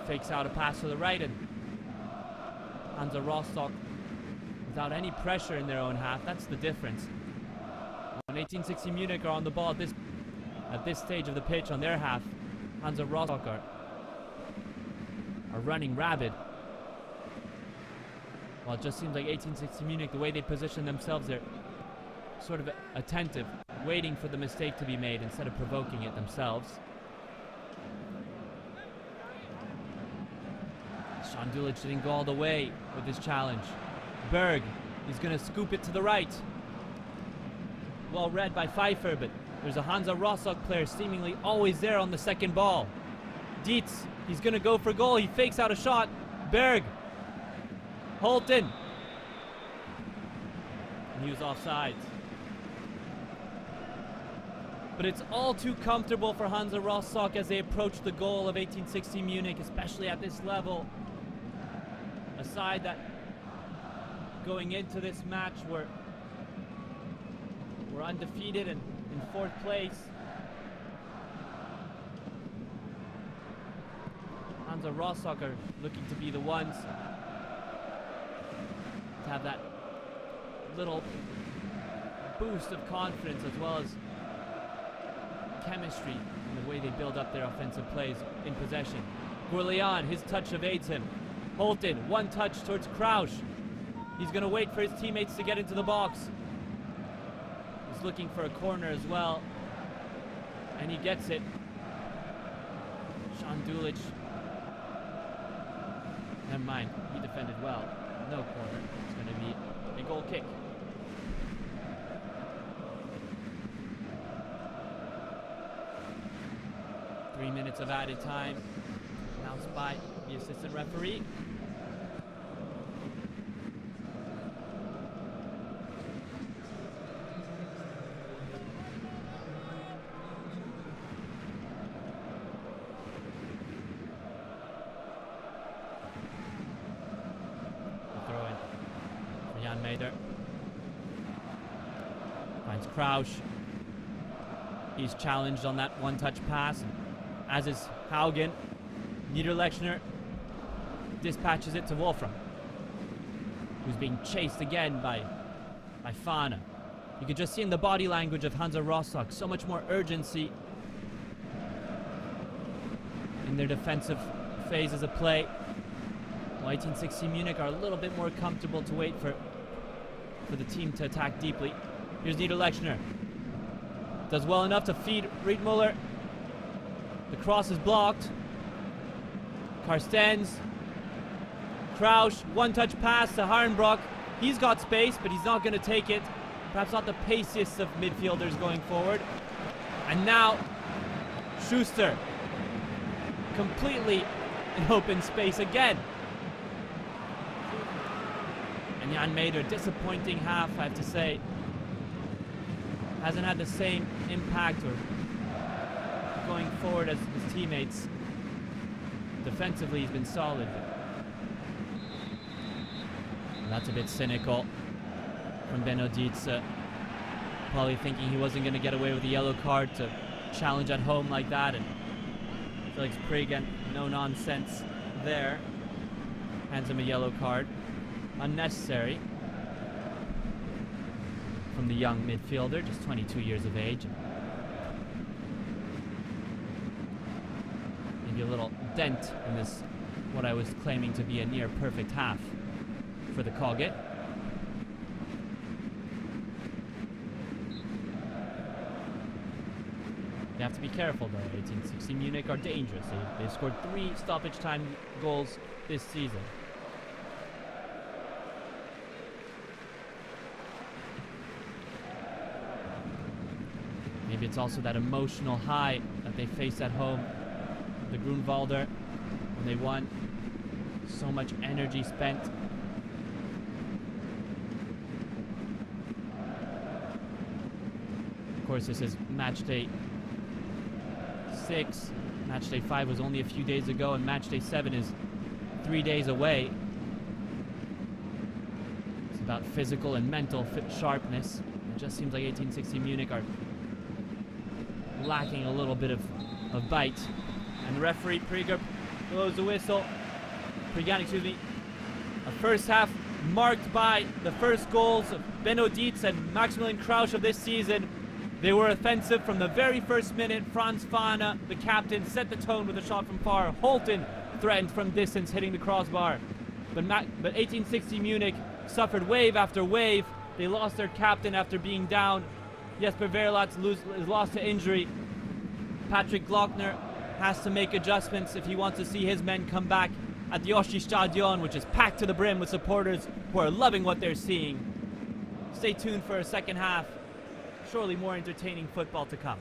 fakes out a pass to the right, and Hansa Rostock without any pressure in their own half. That's the difference. When 1860 Munich are on the ball at this stage of the pitch on their half, Hansa Rostock are running rabid. Well, it just seems like 1860 Munich, the way they position themselves, they're sort of attentive, waiting for the mistake to be made instead of provoking it themselves. Sean Dulich didn't go all the way with his challenge. Berg, he's going to scoop it to the right. Well read by Pfeiffer, but there's a Hansa Rostock player seemingly always there on the second ball. Dietz, he's going to go for goal. He fakes out a shot. Berg. Holton. And he was offsides. But it's all too comfortable for Hansa Rostock as they approach the goal of 1860 Munich, especially at this level. A side that going into this match were undefeated and in fourth place. Hansa Rostock are looking to be the ones to have that little boost of confidence, as well as chemistry in the way they build up their offensive plays in possession. Gourlian, his touch evades him. Holton, one touch towards Krausch. He's going to wait for his teammates to get into the box. He's looking for a corner as well, and he gets it. Sean Dulich, never mind, he defended well. No corner. It's going to be a goal kick. Three minutes of added time, announced by the assistant referee. Mader finds Krausch. He's challenged on that one-touch pass, as is Haugen. Niederlechner dispatches it to Wolfram, who's being chased again by Fana. You can just see in the body language of Hansa Rostock so much more urgency in their defensive phases of play. While 1860 Munich are a little bit more comfortable to wait for the team to attack deeply. Here's Niederlechner. Does well enough to feed Riedmuller. The cross is blocked. Karstens. Krausch, one-touch pass to Harnbrook. He's got space, but he's not going to take it. Perhaps not the paciest of midfielders going forward. And now, Schuster. Completely in open space again. And Jan Mader, disappointing half, I have to say. Hasn't had the same impact or going forward as his teammates. Defensively, he's been solid. And that's a bit cynical from Benodice. Probably thinking he wasn't going to get away with the yellow card to challenge at home like that. And Felix Priggen, no nonsense there. Hands him a yellow card. Unnecessary from the young midfielder, just 22 years of age. Maybe a little dent in this, what I was claiming to be a near perfect half for the Koget. You have to be careful though. 1860 Munich are dangerous. They've scored 3 stoppage time goals this season. Maybe it's also that emotional high that they face at home. The Grunwalder, when they won, so much energy spent. Of course, this is match day 6. Match day 5 was only a few days ago, and match day 7 is 3 days away. It's about physical and mental sharpness. It just seems like 1860 Munich are lacking a little bit of bite. And the referee, Priggen, blows the whistle. Priggen, excuse me. A first half marked by the first goals of Benno Dietz and Maximilian Krausch of this season. They were offensive from the very first minute. Franz Fahne, the captain, set the tone with a shot from far. Holton threatened from distance, hitting the crossbar. But 1860 Munich suffered wave after wave. They lost their captain after being down. Jesper Verlatz is lost to injury. Patrick Glockner has to make adjustments if he wants to see his men come back at the Oshi Stadion, which is packed to the brim with supporters who are loving what they're seeing. Stay tuned for a second half. Surely more entertaining football to come.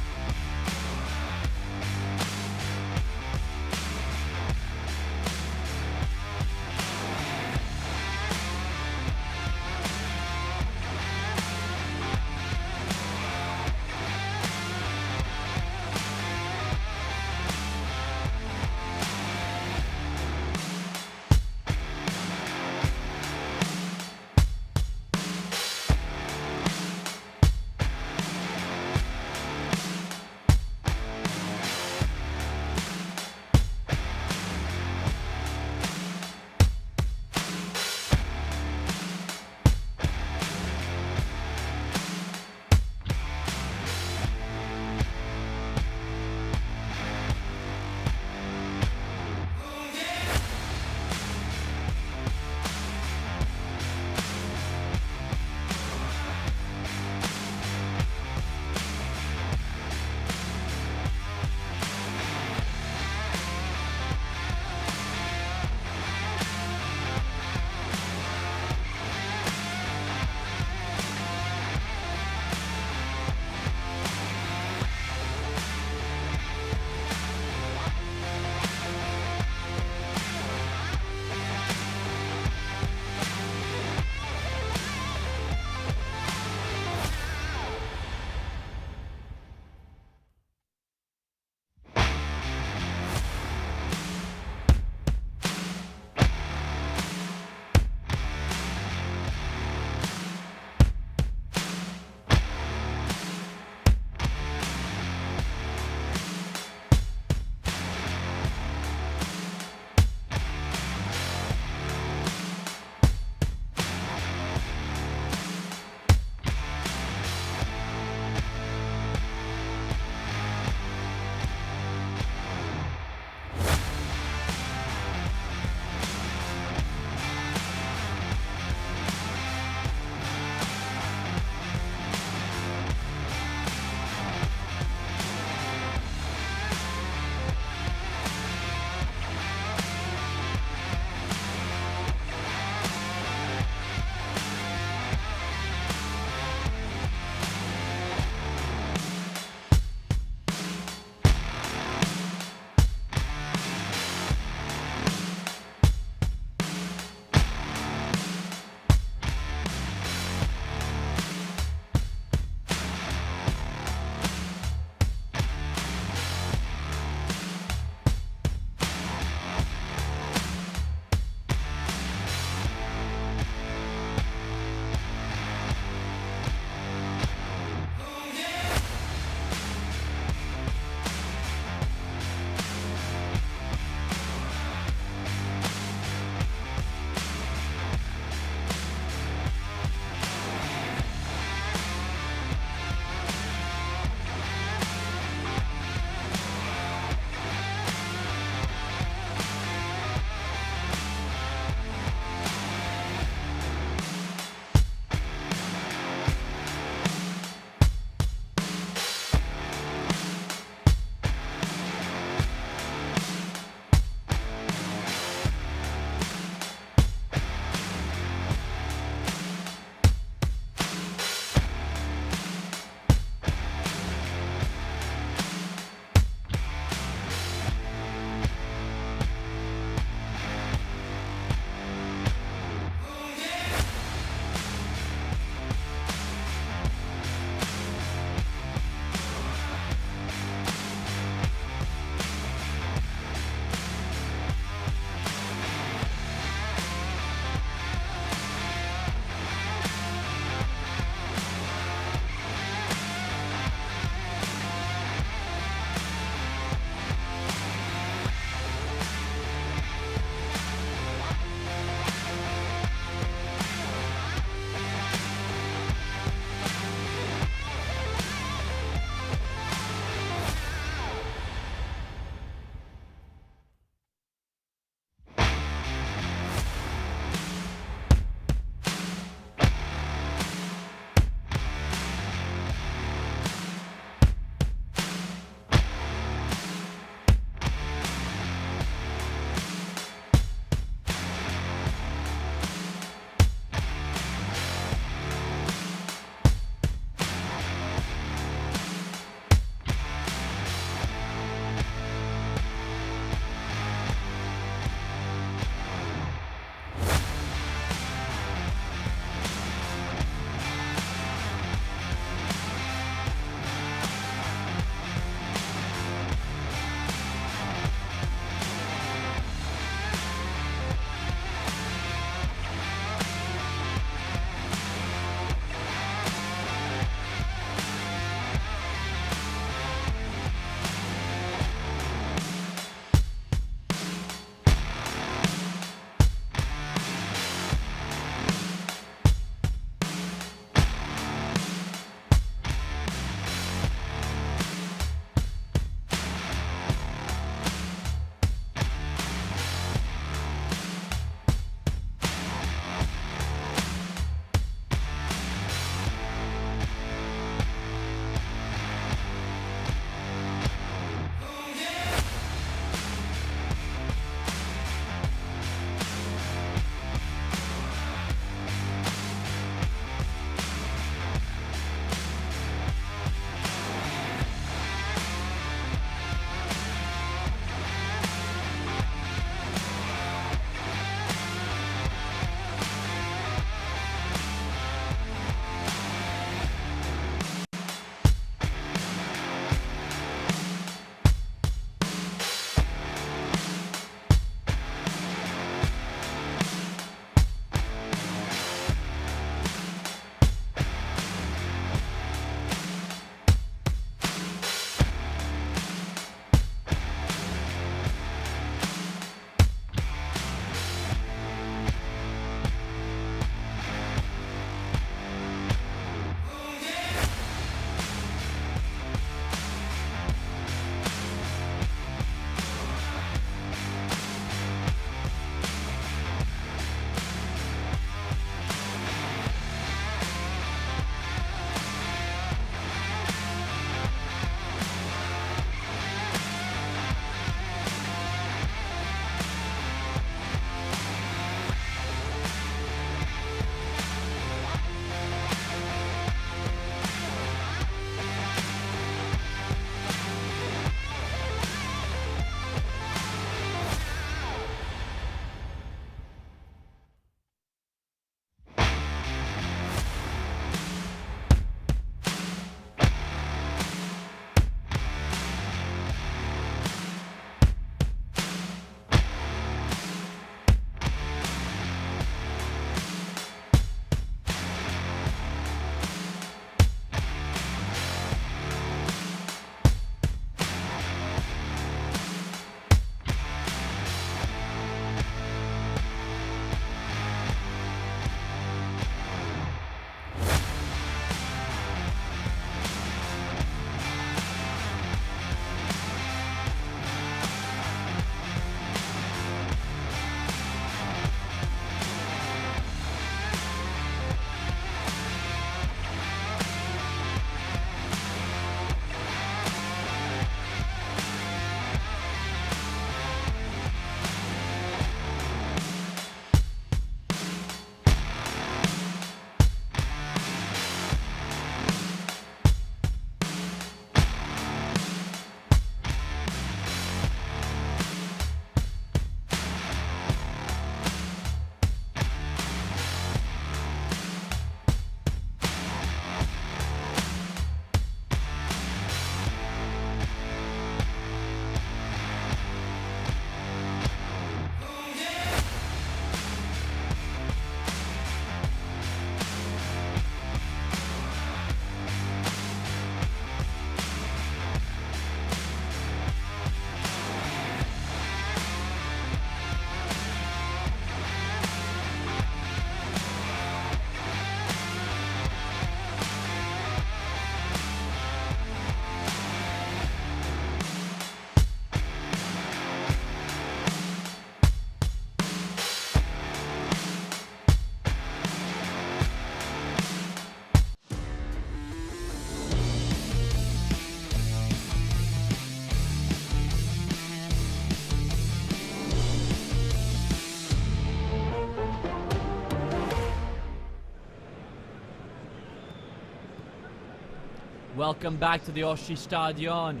Welcome back to the Oshi Stadion.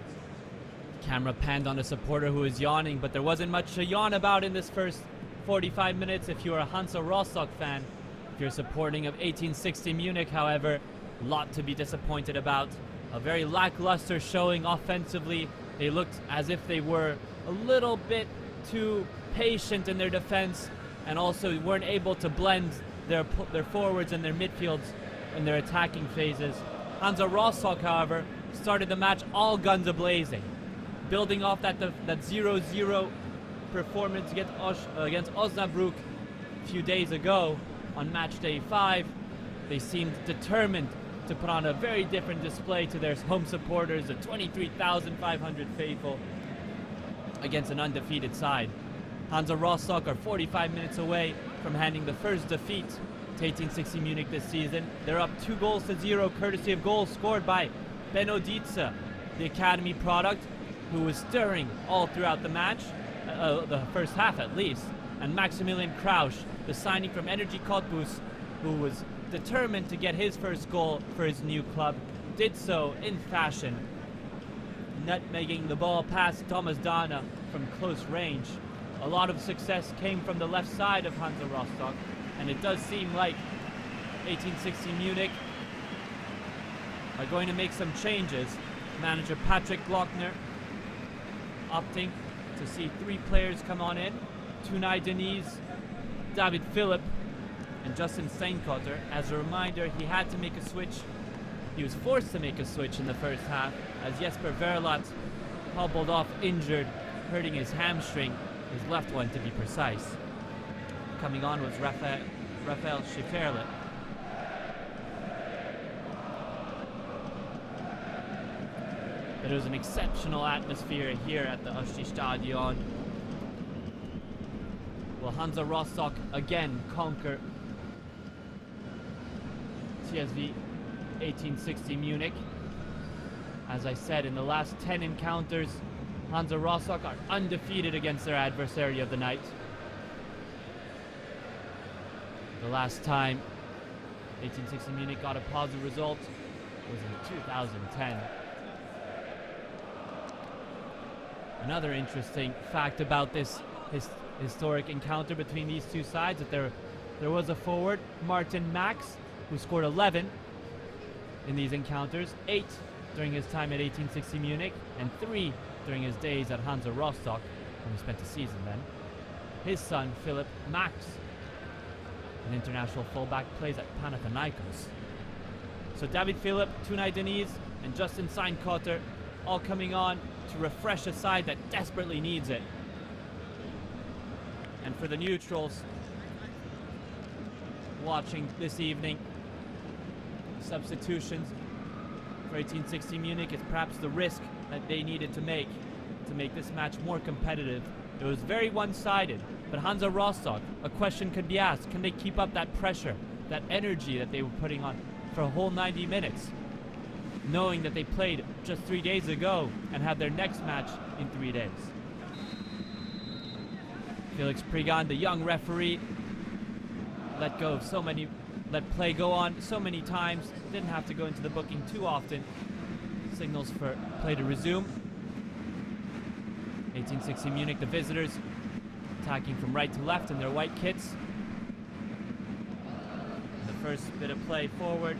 Camera panned on a supporter who is yawning, but there wasn't much to yawn about in this first 45 minutes if you're a Hansa Rostock fan. If you're supporting of 1860 Munich, however, a lot to be disappointed about. A very lackluster showing offensively. They looked as if they were a little bit too patient in their defense, and also weren't able to blend their forwards and their midfields in their attacking phases. Hansa Rostock, however, started the match all guns a-blazing, building off that 0-0 performance against Osnabrück a few days ago on match day 5. They seemed determined to put on a very different display to their home supporters, the 23,500 faithful, against an undefeated side. Hansa Rostock are 45 minutes away from handing the first defeat to 1860 Munich this season. They're up 2-0 courtesy of goals scored by Benno Dietze, the academy product, who was stirring all throughout the match, the first half at least, and Maximilian Krausch, the signing from Energy Cottbus, who was determined to get his first goal for his new club, did so in fashion, nutmegging the ball past Thomas Dana from close range. A lot of success came from the left side of Hansa Rostock, and it does seem like 1860 Munich are going to make some changes. Manager Patrick Glockner opting to see 3 players come on in: Tunay Denise, David Philipp, and Justin Steinkotter. As a reminder, he had to make a switch. He was forced to make a switch in the first half as Jesper Verlat hobbled off injured, hurting his hamstring, his left one to be precise. Coming on was Raphael Schifferle. But it was an exceptional atmosphere here at the Oshi Stadion. Will Hansa Rostock again conquer TSV 1860 Munich? As I said, in the last 10 encounters, Hansa Rostock are undefeated against their adversary of the night. The last time 1860 Munich got a positive result was in 2010. Another interesting fact about this historic encounter between these two sides, that there was a forward, Martin Max, who scored 11 in these encounters, 8 during his time at 1860 Munich, and 3 during his days at Hansa Rostock, when he spent a season then. His son, Philip Max, an international fullback, plays at Panathinaikos. So David Philipp, Tunay Denise, and Justin Steinkotter all coming on to refresh a side that desperately needs it. And for the neutrals watching this evening, substitutions for 1860 Munich is perhaps the risk that they needed to make this match more competitive. It was very one-sided, but Hansa Rostock, a question could be asked: can they keep up that pressure, that energy that they were putting on for a whole 90 minutes, knowing that they played just 3 days ago and have their next match in 3 days? Felix Prigan, the young referee, let play go on so many times, didn't have to go into the booking too often. Signals for play to resume. 1860 Munich, the visitors, attacking from right to left in their white kits. The first bit of play forward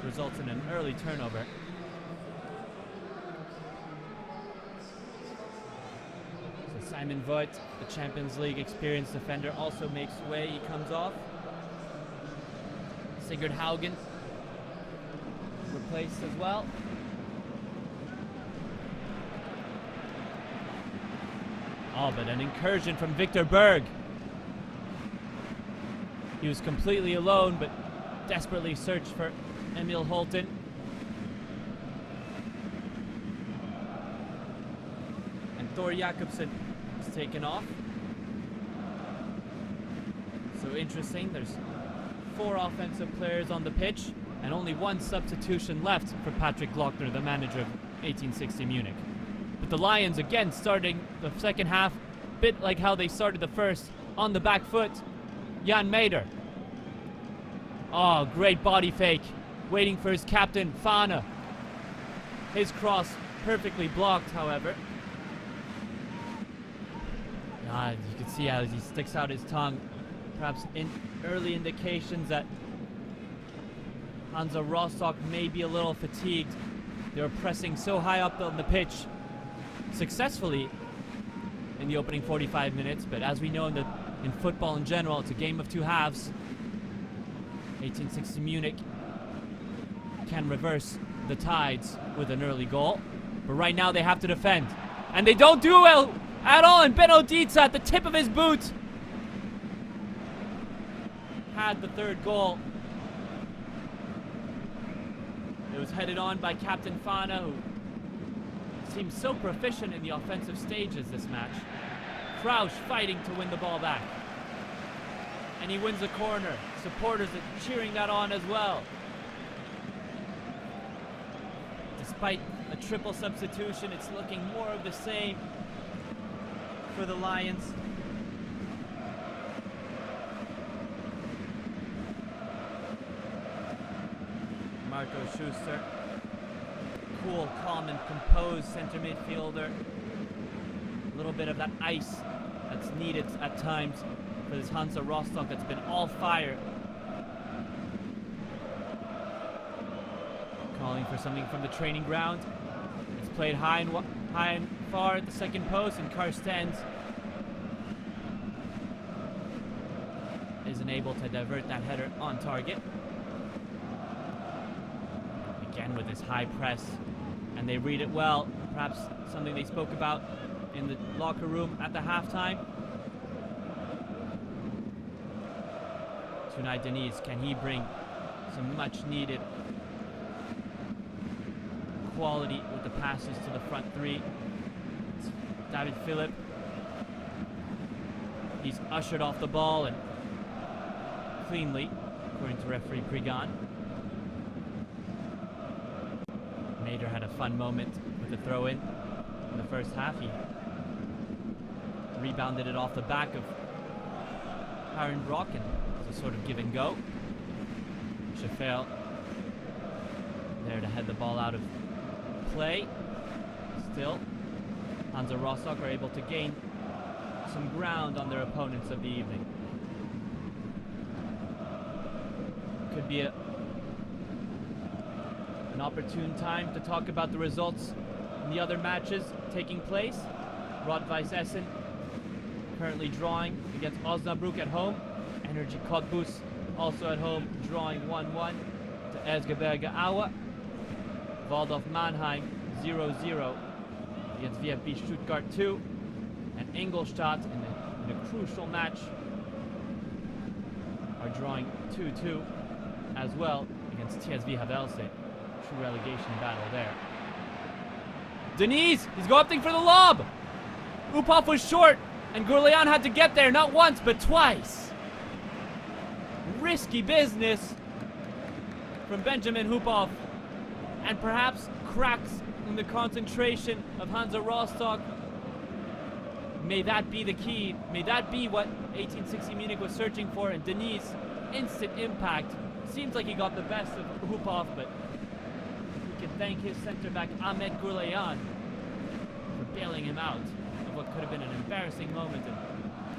results in an early turnover. So Simon Voigt, the Champions League experienced defender, also makes way. He comes off. Sigurd Haugen replaced as well. Oh, but an incursion from Victor Berg. He was completely alone, but desperately searched for Emil Holten. And Thor Jakobsen is taken off. So interesting, there's 4 offensive players on the pitch and only 1 substitution left for Patrick Glockner, the manager of 1860 Munich. But the Lions again starting the second half, bit like how they started the first, on the back foot. Jan Mader. Oh, great body fake. Waiting for his captain, Fana. His cross perfectly blocked, however. You can see how he sticks out his tongue. Perhaps early indications that Hansa Rostock may be a little fatigued. They were pressing so high up on the pitch successfully in the opening 45 minutes, but as we know in football in general, it's a game of two halves. 1860 Munich can reverse the tides with an early goal, but right now they have to defend, and they don't do well at all. And Benno Dietz at the tip of his boot had the third goal. It was headed on by Captain Fana, who seems so proficient in the offensive stages this match. Krausch fighting to win the ball back, and he wins a corner. Supporters are cheering that on as well. Despite a triple substitution, it's looking more of the same for the Lions. Marco Schuster, cool, calm, and composed center midfielder. A little bit of that ice that's needed at times for this Hansa Rostock that's been all fire. Calling for something from the training ground. It's played high and far at the second post, and Karstens isn't able to divert that header on target. Again with this high press, and they read it well. Perhaps something they spoke about in the locker room at the halftime. Tonight, Denise, can he bring some much needed quality with the passes to the front three? It's David Philipp. He's ushered off the ball, and cleanly, according to referee Prigan. Nader had a fun moment with the throw-in in the first half. He rebounded it off the back of Aaron Brock, and it was a sort of give and go. Schaffer there to head the ball out of play. Still, Hansa Rostock are able to gain some ground on their opponents of the evening. Could be an opportune time to talk about the results in the other matches taking place. Rot-Weiss Essen currently drawing against Osnabrück at home. Energy Cottbus also at home, drawing 1-1 to Erzgebirge Aue. Waldorf Mannheim 0-0 against VfB Stuttgart 2. And Ingolstadt in a crucial match are drawing 2-2 as well against TSV Havelse. True relegation battle there. Denise, he's opting for the lob. Uphoff was short, and Gourlean had to get there not once but twice. Risky business from Benjamin Uphoff, and perhaps cracks in the concentration of Hansa Rostock. May that be the key. May that be what 1860 Munich was searching for. And Denise, instant impact. Seems like he got the best of Uphoff, but we can thank his center back Ahmed Gourlean for bailing him out of what could have been an embarrassing moment and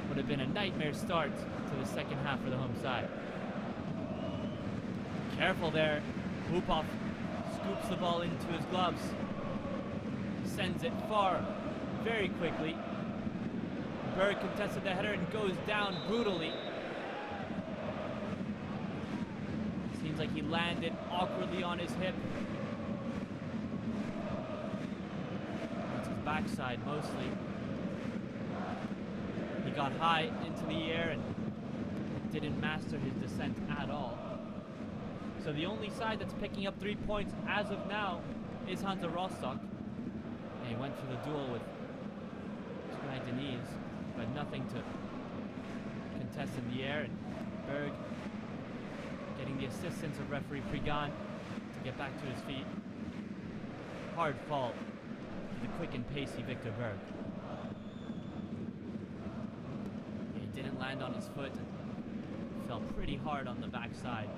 would have been a nightmare start to the second half for the home side. Careful there. Uphoff scoops the ball into his gloves. Sends it far very quickly. Berg contested the header and goes down brutally. Seems like he landed awkwardly on his hip. That's his backside mostly. He got high into the air and didn't master his descent at all. So the only side that's picking up 3 points as of now is Hansa Rostock. And he went for the duel with Sky Denise, but nothing to contest in the air. And Berg getting the assistance of referee Prigan to get back to his feet. Hard fall to the quick and pacey Victor Berg. He didn't land on his foot and fell pretty hard on the backside.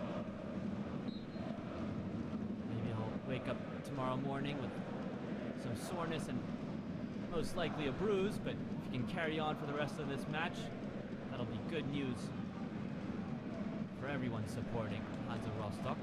Maybe he'll wake up tomorrow morning with some soreness and most likely a bruise, but if you can carry on for the rest of this match, that'll be good news for everyone supporting Hansa Rostock.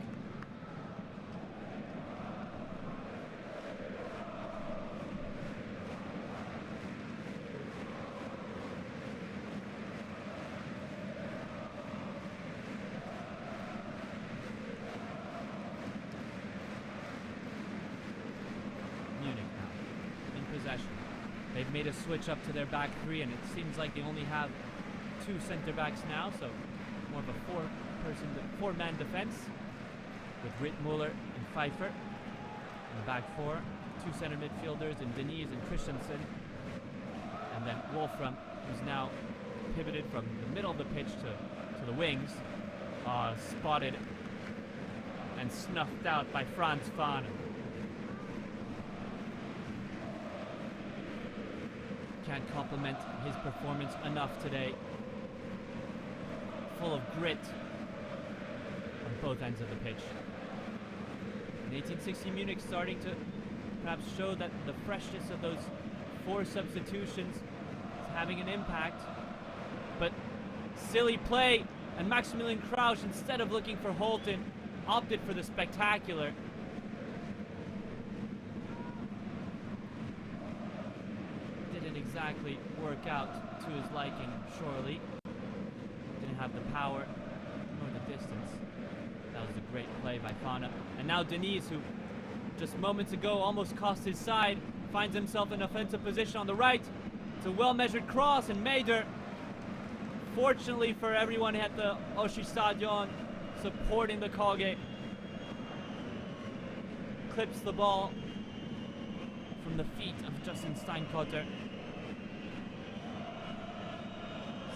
Possession. They've made a switch up to their back three, and it seems like they only have 2 center backs now, so more of a four-man defense with Rittmuller and Pfeiffer. In the back four, 2 center midfielders in Denise and Christensen, and then Wolfram, who's now pivoted from the middle of the pitch to the wings, spotted and snuffed out by Franz Fahne. Can't compliment his performance enough today. Full of grit on both ends of the pitch. And 1860 Munich starting to perhaps show that the freshness of those 4 substitutions is having an impact. But silly play, and Maximilian Krausch, instead of looking for Holton, opted for the spectacular. Exactly work out to his liking, surely. Didn't have the power nor the distance. That was a great play by Fahne. And now Denise, who just moments ago almost cost his side, finds himself in offensive position on the right. It's a well-measured cross, and Mader, fortunately for everyone at the Oshi Stadion supporting the Kage, clips the ball from the feet of Justin Steinkotter.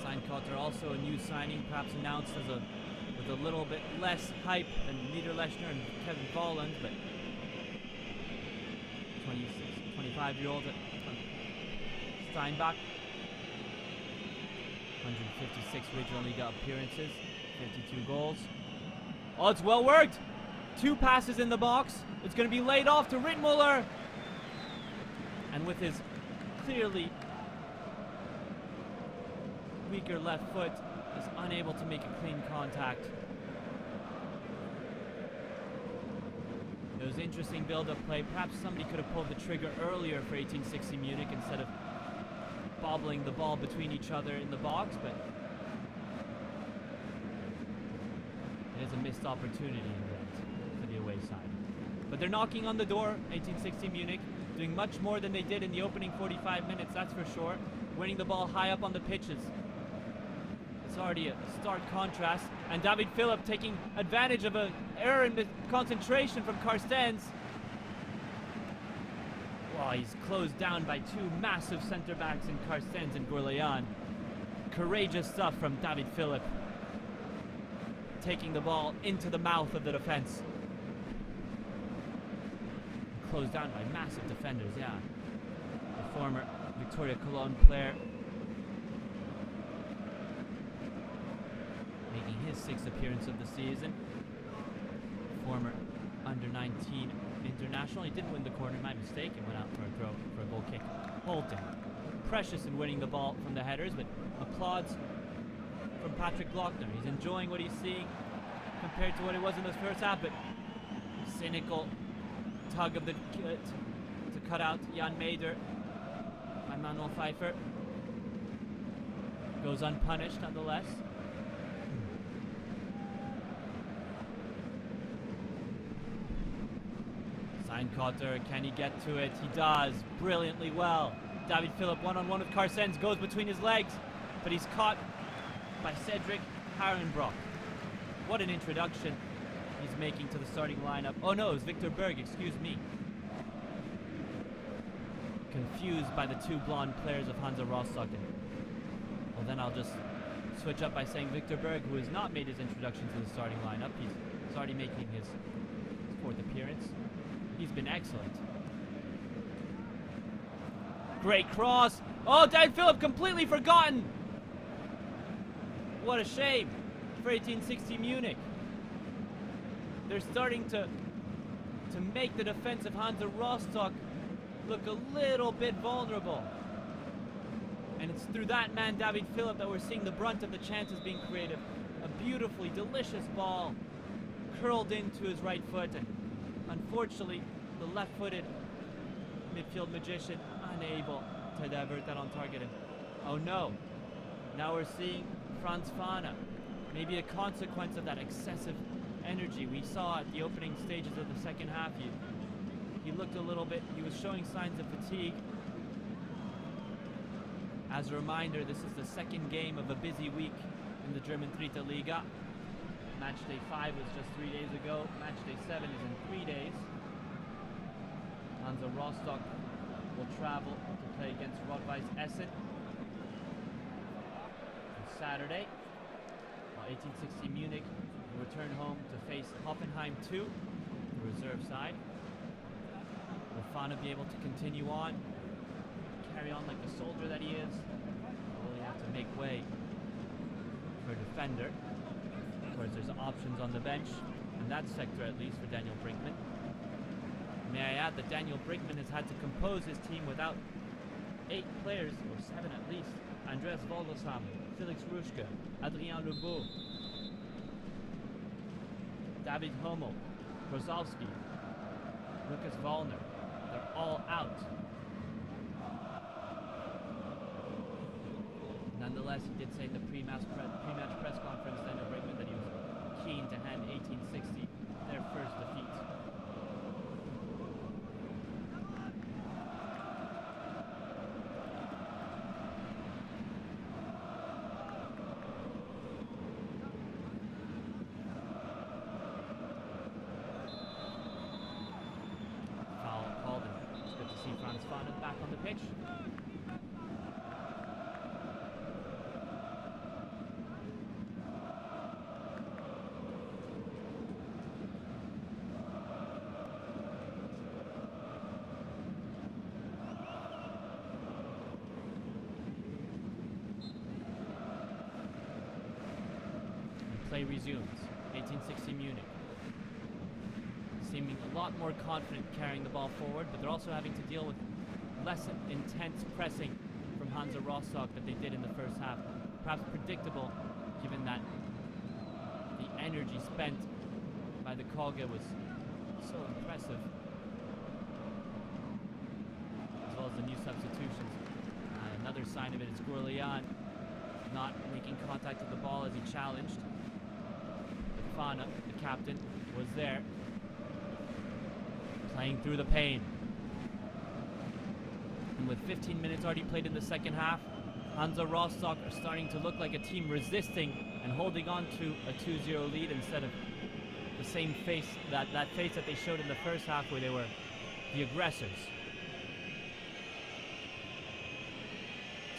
Steinkotter, also a new signing, perhaps announced as with a little bit less hype than Niederlechner and Kevin Volland, but 25-year-old Steinbach. 156 Regional Liga appearances, 52 goals. Oh, it's well worked! 2 passes in the box. It's going to be laid off to Rittmuller. And with his clearly weaker left foot, is unable to make a clean contact. It was interesting build-up play. Perhaps somebody could have pulled the trigger earlier for 1860 Munich instead of bobbling the ball between each other in the box, but it is a missed opportunity in the end for the away side. But they're knocking on the door, 1860 Munich, doing much more than they did in the opening 45 minutes, that's for sure. Winning the ball high up on the pitches. It's already a stark contrast. And David Philipp taking advantage of an error in the concentration from Carstens. Well, he's closed down by 2 massive center backs in Carstens and Gourlayan. Courageous stuff from David Philipp. Taking the ball into the mouth of the defense. Closed down by massive defenders, yeah. The former Victoria Cologne player making his 6th appearance of the season. Former under-19 international. He didn't win the corner, my mistake, and went out for a throw, for a goal kick. Holton, precious in winning the ball from the headers, but applauds from Patrick Glockner. He's enjoying what he's seeing compared to what it was in the first half, but cynical tug of the to cut out Jan Mader by Manuel Pfeiffer. Goes unpunished nonetheless. Steinkotter, can he get to it? He does, brilliantly well. David Philipp one-on-one with Carstens, goes between his legs, but he's caught by Cedric Harenbrock. What an introduction he's making to the starting lineup. Oh no, it's Victor Berg, excuse me. Confused by the 2 blonde players of Hansa Rostock. Well, then I'll just switch up by saying Victor Berg, who has not made his introduction to the starting lineup. He's already making his 4th appearance. He's been excellent. Great cross. Oh, David Philipp completely forgotten. What a shame for 1860 Munich. They're starting to to make the defense of Hansa Rostock look a little bit vulnerable. And it's through that man, David Philipp, that we're seeing the brunt of the chances being created. A beautifully delicious ball curled into his right foot, and unfortunately, the left-footed midfield magician unable to divert that on target. And oh no, now we're seeing Franz Fahne. Maybe a consequence of that excessive energy we saw at the opening stages of the second half. He looked a little bit, he was showing signs of fatigue. As a reminder, this is the second game of a busy week in the German Dritte Liga. Matchday 5 was just 3 days ago. Matchday 7 is in 3 days. Hansa Rostock will travel to play against Rot-Weiss Essen on Saturday. While 1860 Munich will return home to face Hoffenheim 2, the reserve side. Will Fahne be able to continue on, carry on like the soldier that he is? Will he have to make way for a defender? Of course, there's options on the bench, in that sector at least, for Daniel Brinkmann. May I add that Daniel Brinkmann has had to compose his team without 8 players, or 7 at least. Andreas Vogelsham, Felix Ruschke, Adrien Lebeau, David Hummel, Brozowski, Lucas Wallner. They're all out. Nonetheless, he did say in the pre-match press conference, Daniel Brinkmann, that he was keen to hand 1860 their first defeat. Foul called, and it's good to see Franz Fahne back on the pitch. Play resumes. 1860 Munich. Seeming a lot more confident carrying the ball forward, but they're also having to deal with less intense pressing from Hansa Rostock that they did in the first half. Perhaps predictable, given that the energy spent by the Kolge was so impressive, as well as the new substitutions. Another sign of it is Gourlian not making contact with the ball as he challenged. Fahne, the captain, was there, playing through the pain. And with 15 minutes already played in the second half, Hansa Rostock are starting to look like a team resisting and holding on to a 2-0 lead instead of the same face, that face that they showed in the first half where they were the aggressors.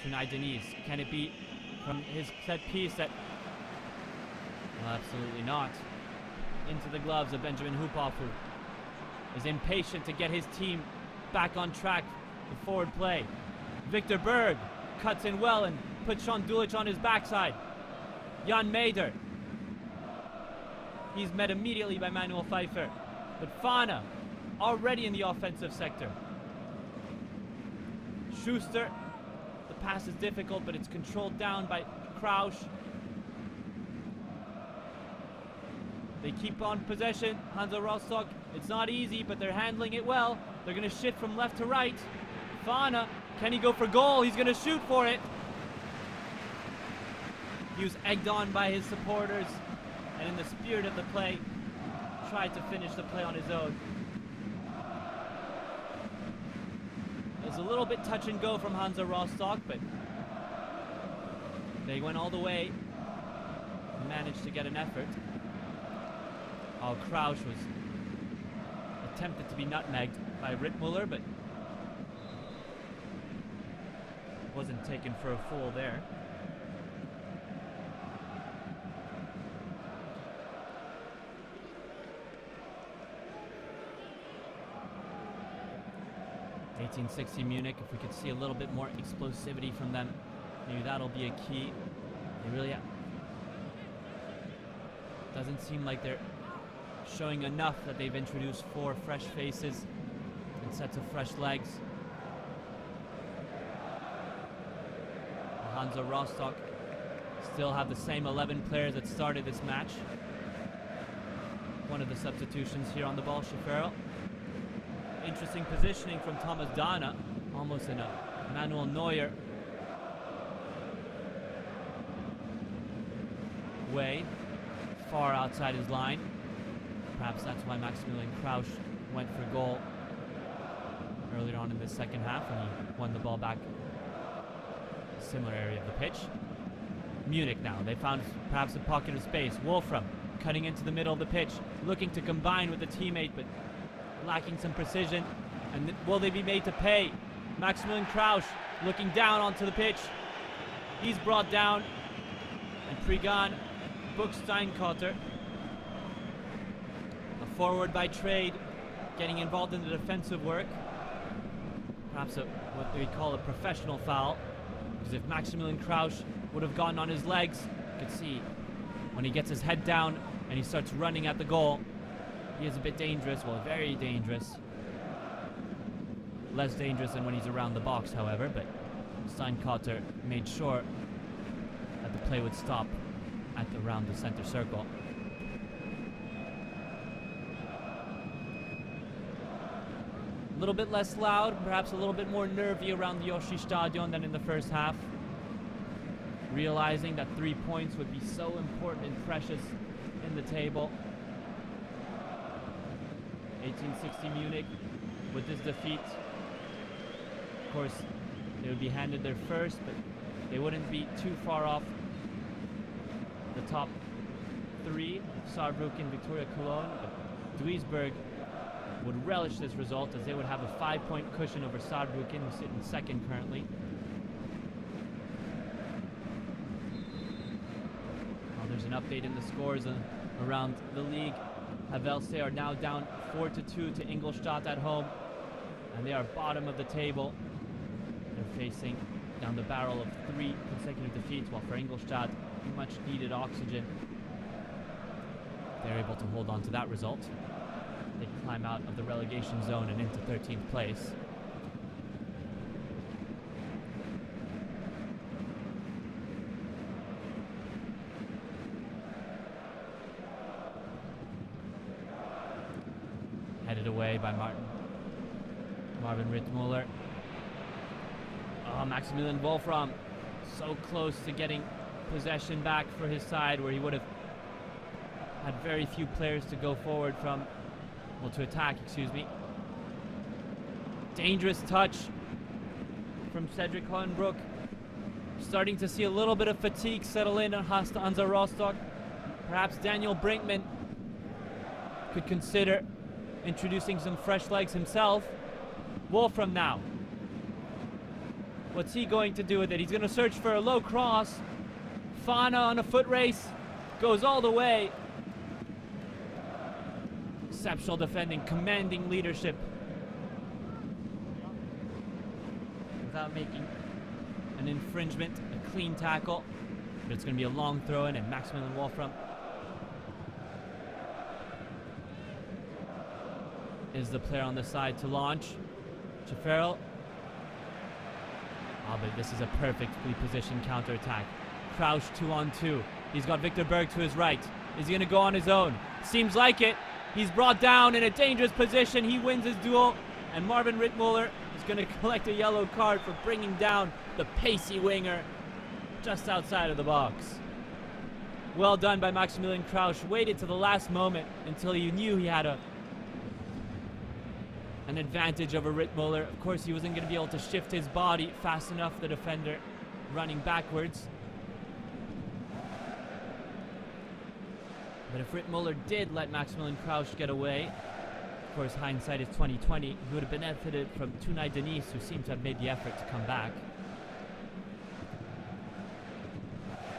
Tunai Denise, can it be from his set piece that... Well, absolutely not. Into the gloves of Benjamin Huphoff, who is impatient to get his team back on track with forward play. Victor Berg cuts in well and puts Sean Dulich on his backside. Jan Maeder. He's met immediately by Manuel Pfeiffer. But Fahne already in the offensive sector. Schuster. The pass is difficult, but it's controlled down by Krausch. They keep on possession. Hansa Rostock, it's not easy, but they're handling it well. They're going to shift from left to right. Fahne, can he go for goal? He's going to shoot for it. He was egged on by his supporters, and in the spirit of the play, tried to finish the play on his own. It's a little bit touch and go from Hansa Rostock, but they went all the way and managed to get an effort. Oh, Krausch was attempted to be nutmegged by Rittmuller, but wasn't taken for a fool there. (1860 Munich). If we could see a little bit more explosivity from them, maybe that'll be a key. They really doesn't seem like they're showing enough that they've introduced 4 fresh faces and sets of fresh legs. Hansa Rostock still have the same 11 players that started this match. One of the substitutions here on the ball, Schifferl. Interesting positioning from Thomas Dana, almost in a Manuel Neuer way, far outside his line. Perhaps that's why Maximilian Krausch went for goal earlier on in the second half when he won the ball back a similar area of the pitch. Munich now, they found perhaps a pocket of space. Wolfram cutting into the middle of the pitch, looking to combine with a teammate, but lacking some precision. And will they be made to pay? Maximilian Krausch looking down onto the pitch. He's brought down, and Prigan books Steinkotter. A forward by trade, getting involved in the defensive work. Perhaps what we call a professional foul, because if Maximilian Krausch would have gotten on his legs, you could see when he gets his head down and he starts running at the goal, he is a bit dangerous, well, very dangerous. Less dangerous than when he's around the box, however, but Steinkotter made sure that the play would stop around the center circle. A little bit less loud, perhaps a little bit more nervy around the Yoshi Stadion than in the first half. Realizing that 3 points would be so important and precious in the table. 1860 Munich with this defeat. Of course, they would be handed their first, but they wouldn't be too far off the top 3, Saarbrücken, Victoria Cologne. But Duisburg would relish this result as they would have a 5-point cushion over Saarbrücken, who sit in second currently. Well, there's an update in the scores around the league. Havelse are now down 4-2 to Ingolstadt at home, and they are bottom of the table. They're facing down the barrel of 3 consecutive defeats, while for Ingolstadt, much needed oxygen. They're able to hold on to that result. They climb out of the relegation zone and into 13th place. Headed away by Marvin Rittmuller. Oh, Maximilian Wolfram, so close to getting possession back for his side, where he would have had very few players to go forward from, well, to attack, excuse me. Dangerous touch from Cedric Hohenbrook. Starting to see a little bit of fatigue settle in on Hansa Rostock. Perhaps Daniel Brinkman could consider introducing some fresh legs himself. Wolfram now. What's he going to do with it? He's going to search for a low cross. Fana on a foot race, goes all the way. Exceptional defending, commanding leadership. Without making an infringement, a clean tackle. But it's going to be a long throw in, and Maximilian Wolfram is the player on the side to launch. Schifferl. Oh, but this is a perfectly positioned counter-attack. Krausch 2-on-2. He's got Victor Berg to his right. Is he going to go on his own? Seems like it. He's brought down in a dangerous position. He wins his duel. And Marvin Rittmuller is going to collect a yellow card for bringing down the pacey winger just outside of the box. Well done by Maximilian Krausch. Waited to the last moment until he knew he had an advantage over Rittmuller. Of course, he wasn't going to be able to shift his body fast enough, the defender running backwards. But if Rittmuller did let Maximilian Krausch get away, of course, hindsight is 2020, he would have benefited from Tunay Denise, who seemed to have made the effort to come back.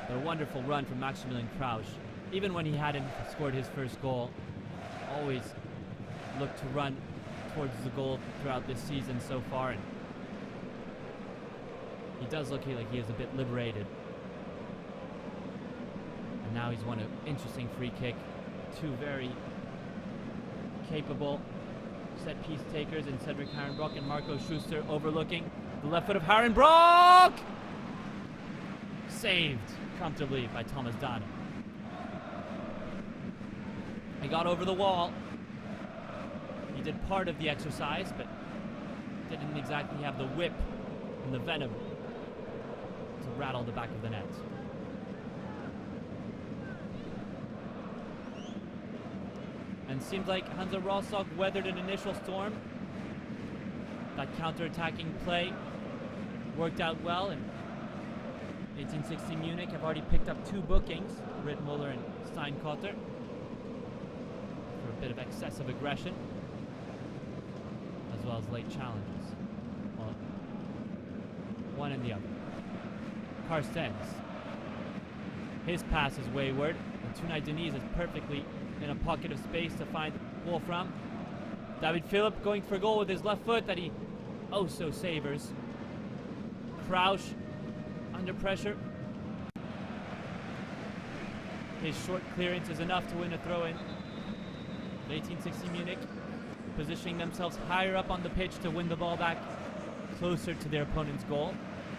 But a wonderful run from Maximilian Krausch. Even when he hadn't scored his first goal, always looked to run towards the goal throughout this season so far. And he does look like he is a bit liberated. And now he's won an interesting free kick. Two very capable set piece takers in Cedric Harenbrock and Marco Schuster, overlooking the left foot of Harenbrock! Saved comfortably by Thomas Dana. He got over the wall. He did part of the exercise, but didn't exactly have the whip and the venom to rattle the back of the net. And seems like Hansa Rostock weathered an initial storm. That counter-attacking play worked out well, and 1860 Munich have already picked up 2 bookings, Rittmuller and Steinkotter, for a bit of excessive aggression, as well as late challenges. Well, one and the other. Carstens. His pass is wayward, and Tunay Denise is perfectly in a pocket of space to find Wolfram. David Philipp going for goal with his left foot that he oh so savors. Crouch under pressure. His short clearance is enough to win a throw-in. 1860 Munich positioning themselves higher up on the pitch to win the ball back closer to their opponent's goal.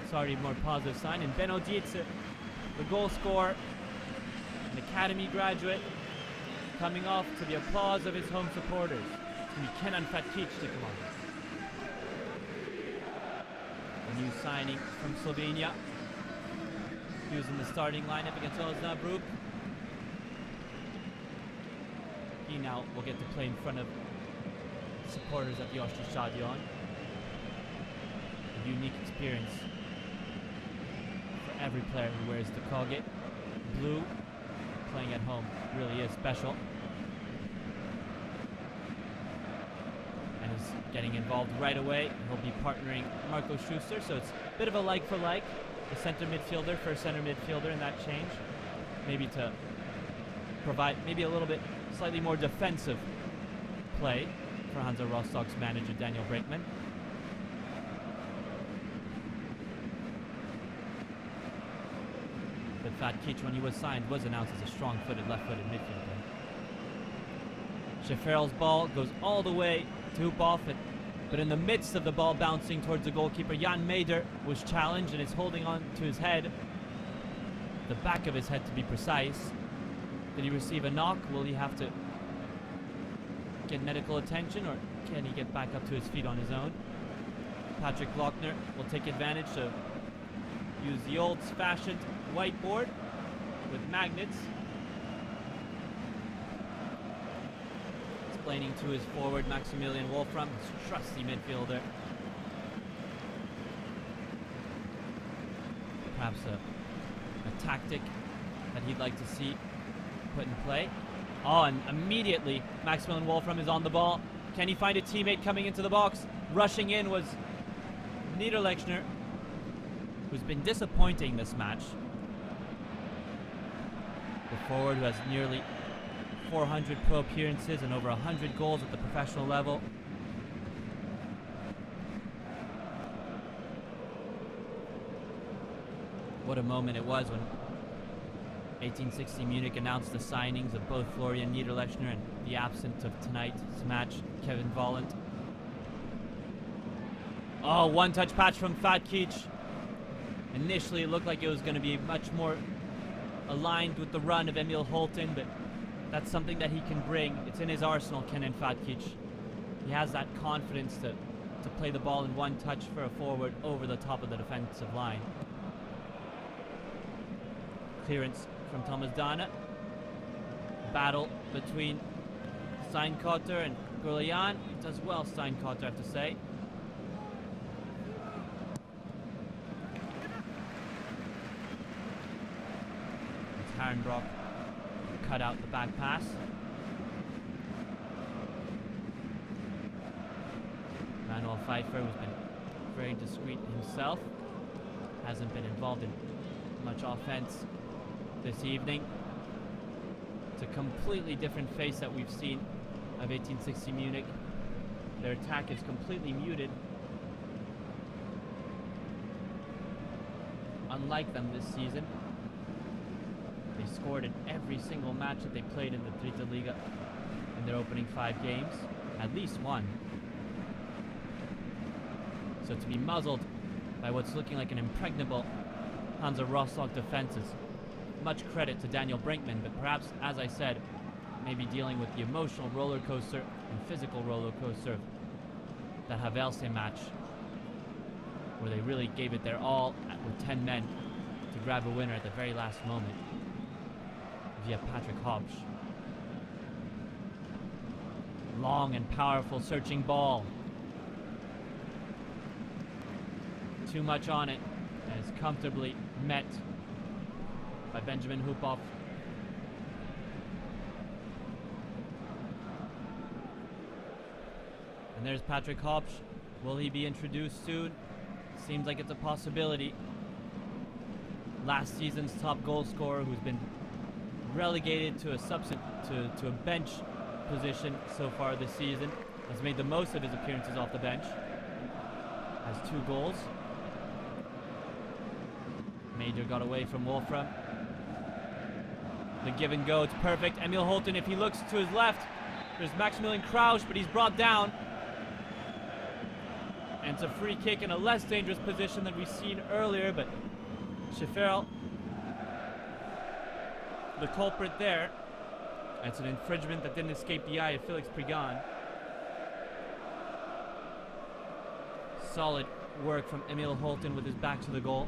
Sorry, more positive sign. And Benno Dietze, the goal scorer, an academy graduate, coming off to the applause of his home supporters. And Kenan Fatkic to come on. A new signing from Slovenia. He was in the starting lineup against Osnabrück. He now will get to play in front of supporters at the Oststadion. A unique experience for every player who wears the Koget blue. Playing at home really is special. And is getting involved right away. He'll be partnering Marco Schuster, so it's a bit of a like for like. The center midfielder for a center midfielder in that change. Maybe to provide maybe a little bit slightly more defensive play for Hansa Rostock's manager Daniel Brakeman. But Fatkic, when he was signed, was announced as a strong-footed, left-footed midfielder. Schefferl's ball goes all the way to hoop off it, but in the midst of the ball bouncing towards the goalkeeper, Jan Meder was challenged and is holding on to his head, the back of his head to be precise. Did he receive a knock? Will he have to get medical attention, or can he get back up to his feet on his own? Patrick Lochner will take advantage to use the old-fashioned whiteboard with magnets, explaining to his forward Maximilian Wolfram, his trusty midfielder, perhaps a tactic that he'd like to see put in play. Oh, and immediately Maximilian Wolfram is on the ball. Can he find a teammate coming into the box? Rushing in was Niederlechner, who's been disappointing this match. The forward who has nearly 400 pro appearances and over 100 goals at the professional level. What a moment it was when 1860 Munich announced the signings of both Florian Niederlechner and the absent of tonight's match, Kevin Volland. Oh, one-touch patch from Fatkic. Initially, it looked like it was going to be much more aligned with the run of Emil Holten, but that's something that he can bring. It's in his arsenal, Kenan Fatkic. He has that confidence to play the ball in one touch for a forward over the top of the defensive line. Clearance from Thomas Dana. Battle between Steinkotter and Gurlian. He does well, Steinkotter, I have to say. Harenbrock cut out the back pass. Manuel Pfeiffer, who's been very discreet himself, hasn't been involved in much offense this evening. It's a completely different face that we've seen of 1860 Munich. Their attack is completely muted. Unlike them this season, they scored in every single match that they played in the Dritte Liga. in their opening 5 games, at least one. So to be muzzled by what's looking like an impregnable Hansa Rostock defense is much credit to Daniel Brinkman, but perhaps, as I said, maybe dealing with the emotional roller coaster and physical roller coaster of the Havelse match, where they really gave it their all with 10 men to grab a winner at the very last moment via Patrick Hopsch. Long and powerful searching ball. Too much on it, and is comfortably met by Benjamin Hupoff. And there's Patrick Hopsch. Will he be introduced soon? Seems like it's a possibility. Last season's top goal scorer, who's been relegated to a bench position so far this season, has made the most of his appearances off the bench. Has 2 goals. Major got away from Wolfram. The give and go, it's perfect. Emil Holten, if he looks to his left, there's Maximilian Krausch, but he's brought down. And it's a free kick in a less dangerous position than we've seen earlier, but Schifferl, the culprit there. It's an infringement that didn't escape the eye of Felix Prigan. Solid work from Emil Holten with his back to the goal.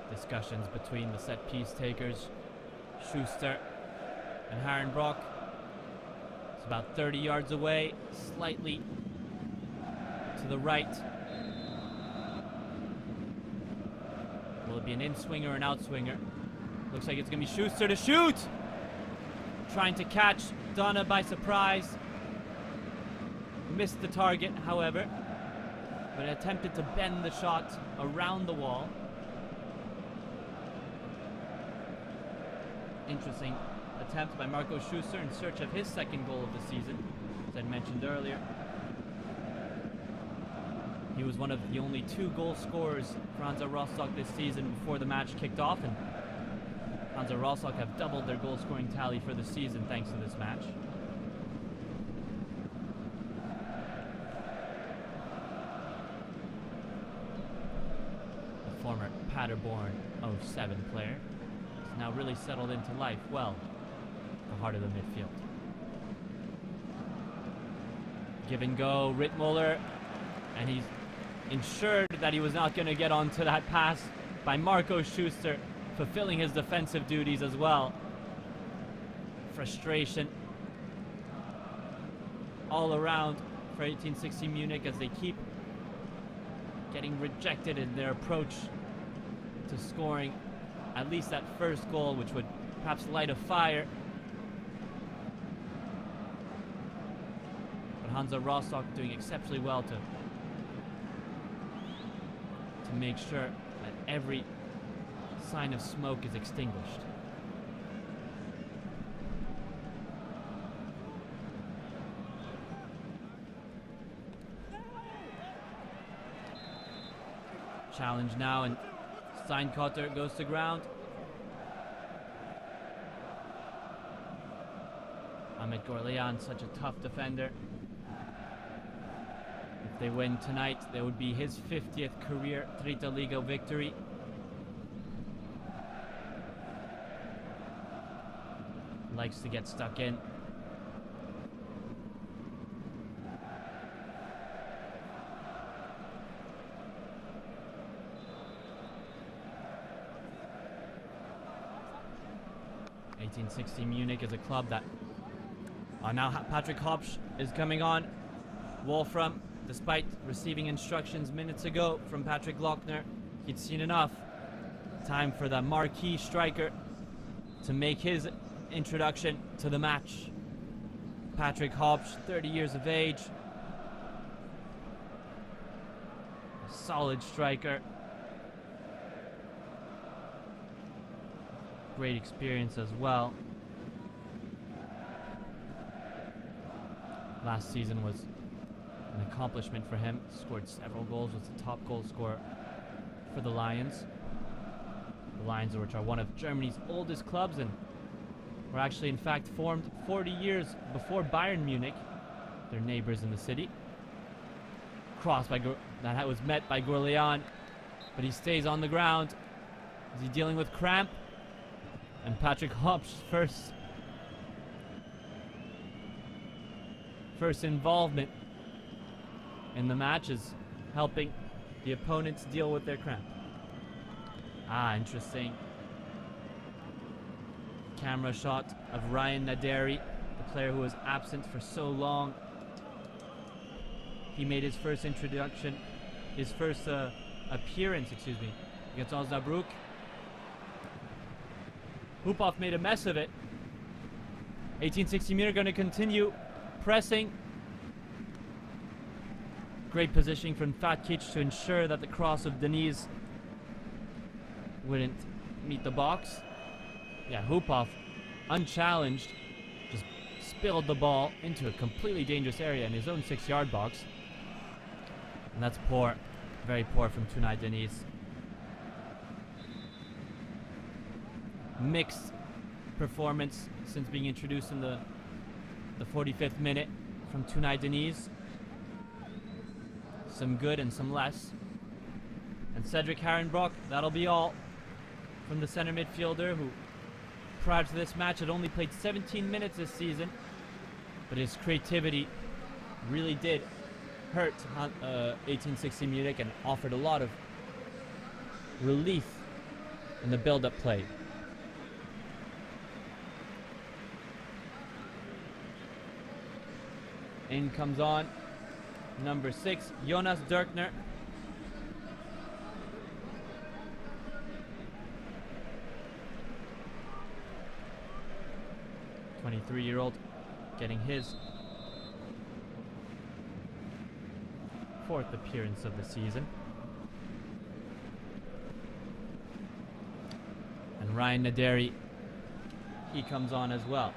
Discussions between the set-piece takers, Schuster and Harenbrock. It's about 30 yards away, slightly to the right. Will it be an in-swinger or an out-swinger? Looks like it's going to be Schuster to shoot! Trying to catch Donna by surprise. Missed the target, however, but attempted to bend the shot around the wall. Interesting attempt by Marco Schuster in search of his 2nd goal of the season, as I mentioned earlier. He was one of the only 2 goal scorers for Hansa Rostock this season before the match kicked off, and Hansa Rostock have doubled their goal scoring tally for the season thanks to this match. The former Paderborn 07 player now really settled into life well, the heart of the midfield. Give and go, Rittmuller, and he's ensured that he was not going to get onto that pass by Marco Schuster, fulfilling his defensive duties as well. Frustration all around for 1860 Munich as they keep getting rejected in their approach to scoring at least that first goal, which would perhaps light a fire. But Hansa Rostock doing exceptionally well to make sure that every sign of smoke is extinguished. Challenge now, and Steinkotter goes to ground. Ahmet Gorlian, such a tough defender. If they win tonight, that would be his 50th career Dritte Liga victory. Likes to get stuck in. Munich is a club that now Patrick Hopsch is coming on. Wolfram, despite receiving instructions minutes ago from Patrick Lochner, he'd seen enough. Time for the marquee striker to make his introduction to the match. Patrick Hopsch, 30 years of age. A solid striker. Great experience as well. last season was an accomplishment for him. Scored several goals, was the top goal scorer for the Lions. The Lions, which are one of Germany's oldest clubs and were actually in fact formed 40 years before Bayern Munich, their neighbors in the city. Cross by that was met by Gourleon, but he stays on the ground. Is he dealing with cramp? And Patrick Hop's first involvement in the match is helping the opponents deal with their cramp. Interesting camera shot of Ryan Naderi, the player who was absent for so long. He made his first appearance, against Osnabrück. Hupov made a mess of it. 1860 Munich going to continue pressing. Great positioning from Fatkic to ensure that the cross of Denise wouldn't meet the box. Yeah, Hupov, unchallenged, just spilled the ball into a completely dangerous area in his own 6-yard box. And that's poor, very poor from Tunay Denise. Mixed performance since being introduced in the 45th minute from Tunay Denise. Some good and some less. And Cedric Harenbrock, that'll be all from the center midfielder, who prior to this match had only played 17 minutes this season, but his creativity really did hurt 1860 Munich and offered a lot of relief in the build-up play. In comes on number 6, Jonas Dirkner. '23-year-old getting his 4th appearance of the season. And Ryan Naderi, he comes on as well.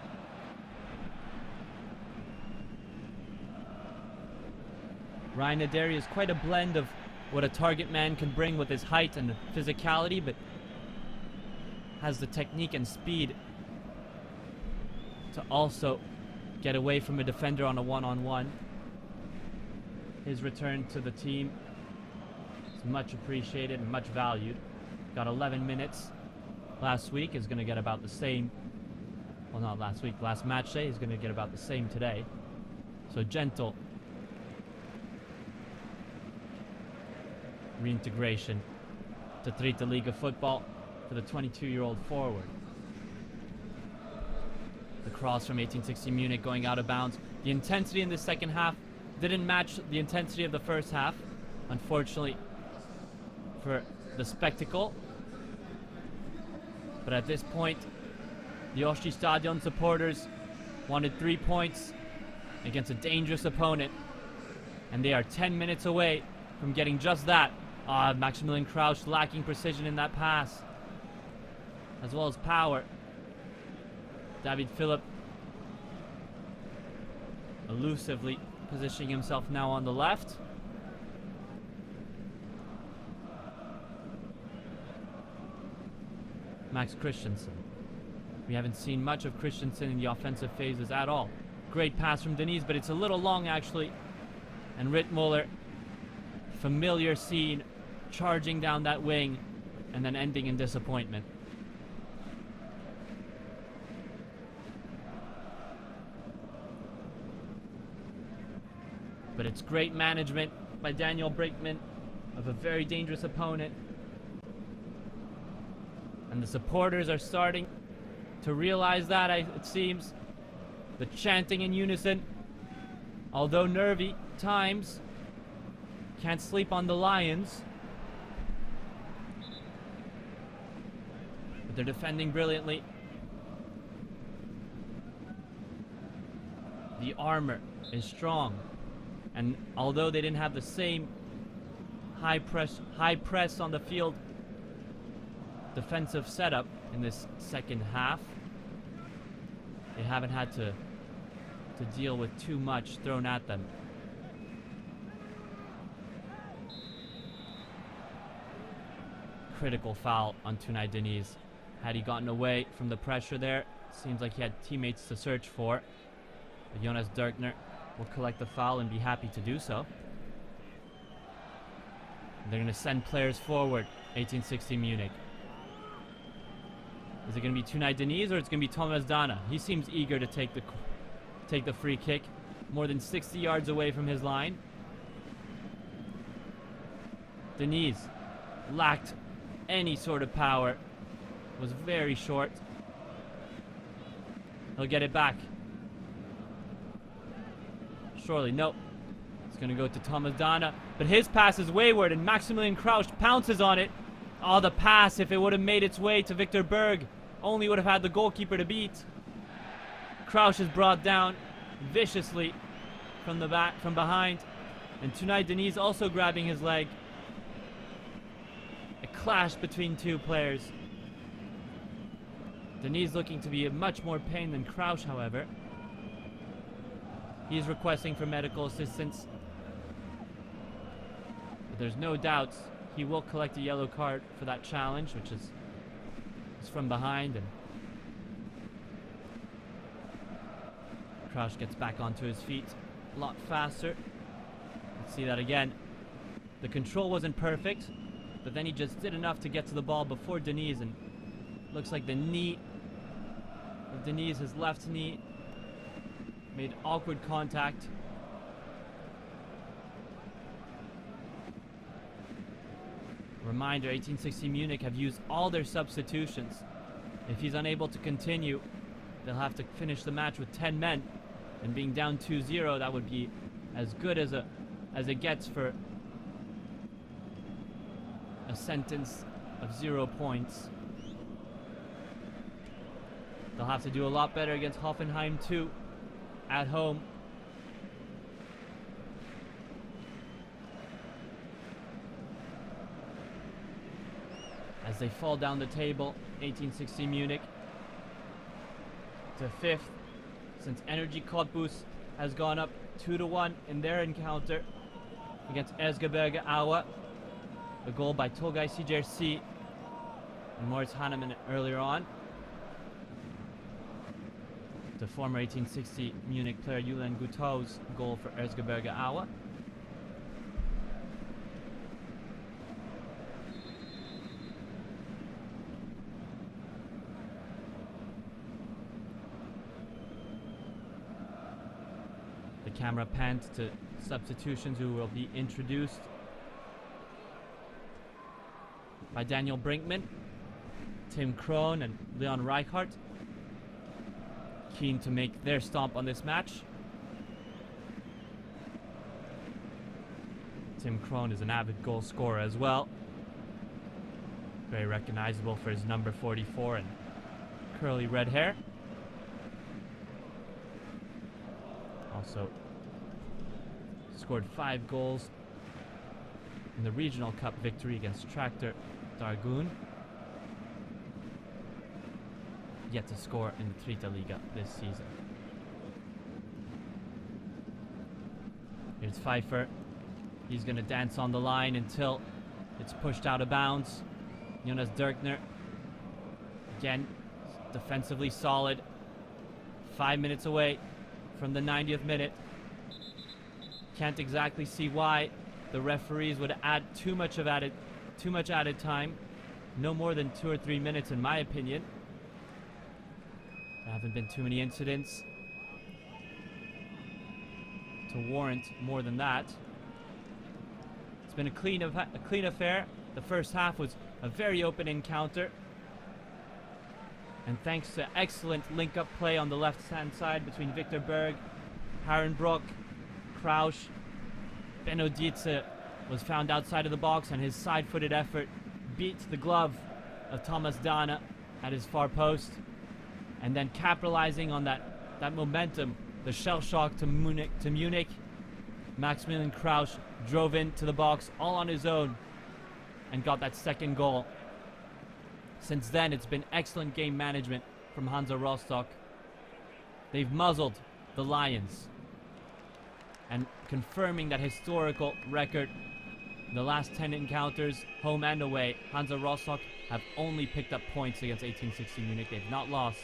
Ryan Naderi is quite a blend of what a target man can bring with his height and physicality, but has the technique and speed to also get away from a defender on a one-on-one. His return to the team is much appreciated and much valued. Got 11 minutes last week, is going to get about the same. Well, not last week, last match day, he's going to get about the same today. So gentle reintegration to Dritte Liga football for the 22-year-old forward. The cross from 1860 Munich going out of bounds. The intensity in the second half didn't match the intensity of the first half, unfortunately, for the spectacle. But at this point, the Osti Stadion supporters wanted 3 points against a dangerous opponent, and they are 10 minutes away from getting just that. Maximilian Krausch lacking precision in that pass, as well as power. David Philipp elusively positioning himself now on the left. Max Christensen. We haven't seen much of Christensen in the offensive phases at all. Great pass from Denise, but it's a little long actually. And Rittmuller, familiar scene, charging down that wing and then ending in disappointment. But it's great management by Daniel Brinkman of a very dangerous opponent. And the supporters are starting to realize that, it seems. The chanting in unison, although nervy times, can't sleep on the Lions. But they're defending brilliantly. The armor is strong. And although they didn't have the same high press on the field defensive setup in this second half, they haven't had to to deal with too much thrown at them. Critical foul on Tunay Deniz. Had he gotten away from the pressure there, seems like he had teammates to search for. But Jonas Dirkner will collect the foul and be happy to do so. They're going to send players forward, 1860 Munich. Is it going to be Tunay Deniz or it's going to be Thomas Dana? He seems eager to take the free kick, more than 60 yards away from his line. Deniz lacked any sort of power, was very short. He'll get it back. Surely, nope. It's going to go to Thomas Dana, but his pass is wayward and Maximilian Krausch pounces on it. Oh, the pass, if it would have made its way to Victor Berg, only would have had the goalkeeper to beat. Krausch is brought down viciously from the back, from behind, and Tunay Deniz also grabbing his leg. A clash between two players. Deniz looking to be in much more pain than Krausch, however. He's requesting for medical assistance. But there's no doubts he will collect a yellow card for that challenge, which is from behind, and Krausch gets back onto his feet a lot faster. Let's see that again. The control wasn't perfect, but then he just did enough to get to the ball before Deniz, and looks like the knee of Deniz, his left knee, made awkward contact. Reminder, 1860 Munich have used all their substitutions. If he's unable to continue, they'll have to finish the match with 10 men. And being down 2-0, that would be as good as it gets for a sentence of 0 points. They'll have to do a lot better against Hoffenheim too, at home. As they fall down the table, 1860 Munich to 5th, since Energy Cottbus has gone up 2-1 in their encounter against Erzgebirge Aue. The goal by Tolgay Sijersi and Moritz Hannemann earlier on. The former 1860 Munich player Julian Gutau's goal for Erzgebirge Aue. The camera pans to substitutions who will be introduced by Daniel Brinkman, Tim Krohn and Leon Reichhardt, keen to make their stomp on this match. Tim Krohn is an avid goal scorer as well. Very recognizable for his number 44 and curly red hair. Also scored 5 goals in the Regional Cup victory against Tractor Dargun. Yet to score in the Dritte Liga this season. Here's Pfeiffer. He's going to dance on the line until it's pushed out of bounds. Jonas Dirkner, again, defensively solid. 5 minutes away from the 90th minute. Can't exactly see why the referees would add too much added time. No more than 2 or 3 minutes, in my opinion. There haven't been too many incidents to warrant more than that. It's been a clean affair. The first half was a very open encounter. And thanks to excellent link-up play on the left-hand side between Victor Berg, Harenbrock, Krausch, Benno Dietze was found outside of the box, and his side-footed effort beat the glove of Thomas Dana at his far post. And then capitalizing on that momentum, the shell shock to Munich, Maximilian Krausch drove into the box all on his own and got that second goal. Since then, it's been excellent game management from Hansa Rostock. They've muzzled the Lions. And confirming that historical record, in the last 10 encounters, home and away, Hansa Rostock have only picked up points against 1860 Munich. They've not lost.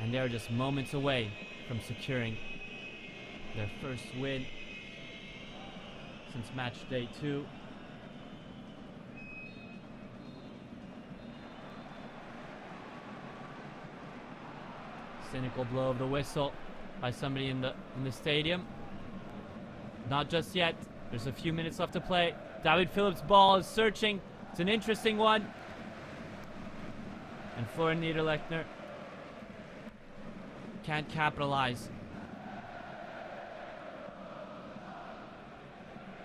And they're just moments away from securing their first win since match day 2. Cynical blow of the whistle by somebody in the stadium. Not just yet. There's a few minutes left to play. David Phillips' ball is searching. It's an interesting one. And Florian Niederlechner can't capitalize.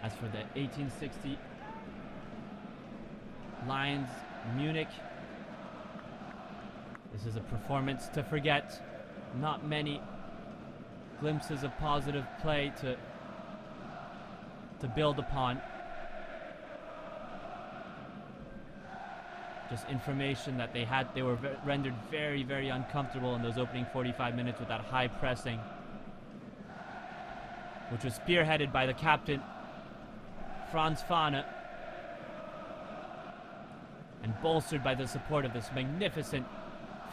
As for the 1860 Lions Munich, this is a performance to forget. Not many glimpses of positive play to build upon. Just information that they were rendered very, very uncomfortable in those opening 45 minutes with that high pressing, which was spearheaded by the captain, Franz Fahne, and bolstered by the support of this magnificent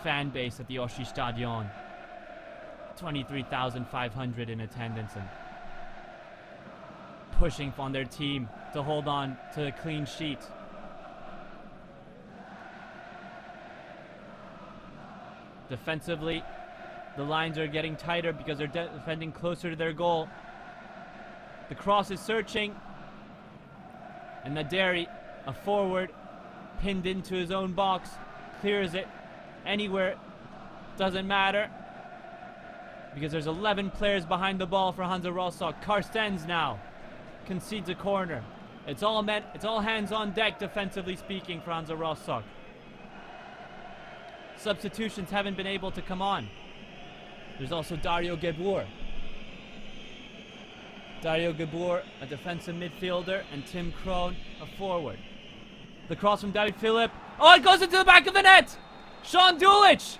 fan base at the Oschi Stadion. 23,500 in attendance and pushing on their team to hold on to a clean sheet. Defensively, the lines are getting tighter because they're defending closer to their goal. The cross is searching, and Naderi, a forward, pinned into his own box, clears it anywhere, doesn't matter, because there's 11 players behind the ball for Hansa Rostock. Carstens now concedes a corner. It's all hands on deck defensively speaking for Hansa Rostock. Substitutions haven't been able to come on. There's also Dario Gebur. Dario Gebur, a defensive midfielder, and Tim Krohn, a forward. The cross from David Philipp. Oh, it goes into the back of the net! Sean Dulich!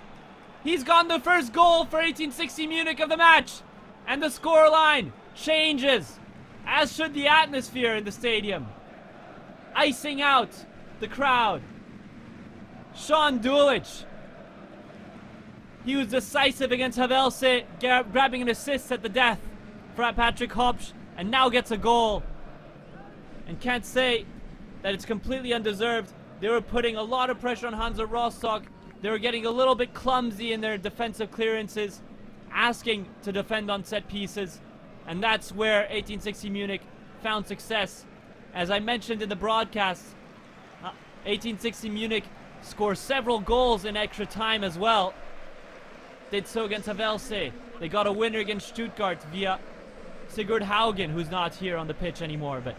He's gotten the first goal for 1860 Munich of the match. And the scoreline changes, as should the atmosphere in the stadium. Icing out the crowd. Sean Dulich. He was decisive against Havelse, grabbing an assist at the death for Patrick Hopsch, and now gets a goal. And can't say that it's completely undeserved. They were putting a lot of pressure on Hansa Rostock. They were getting a little bit clumsy in their defensive clearances, asking to defend on set pieces. And that's where 1860 Munich found success. As I mentioned in the broadcast, 1860 Munich scored several goals in extra time as well. Did so against Havelse. They got a winner against Stuttgart via Sigurd Haugen, who's not here on the pitch anymore. But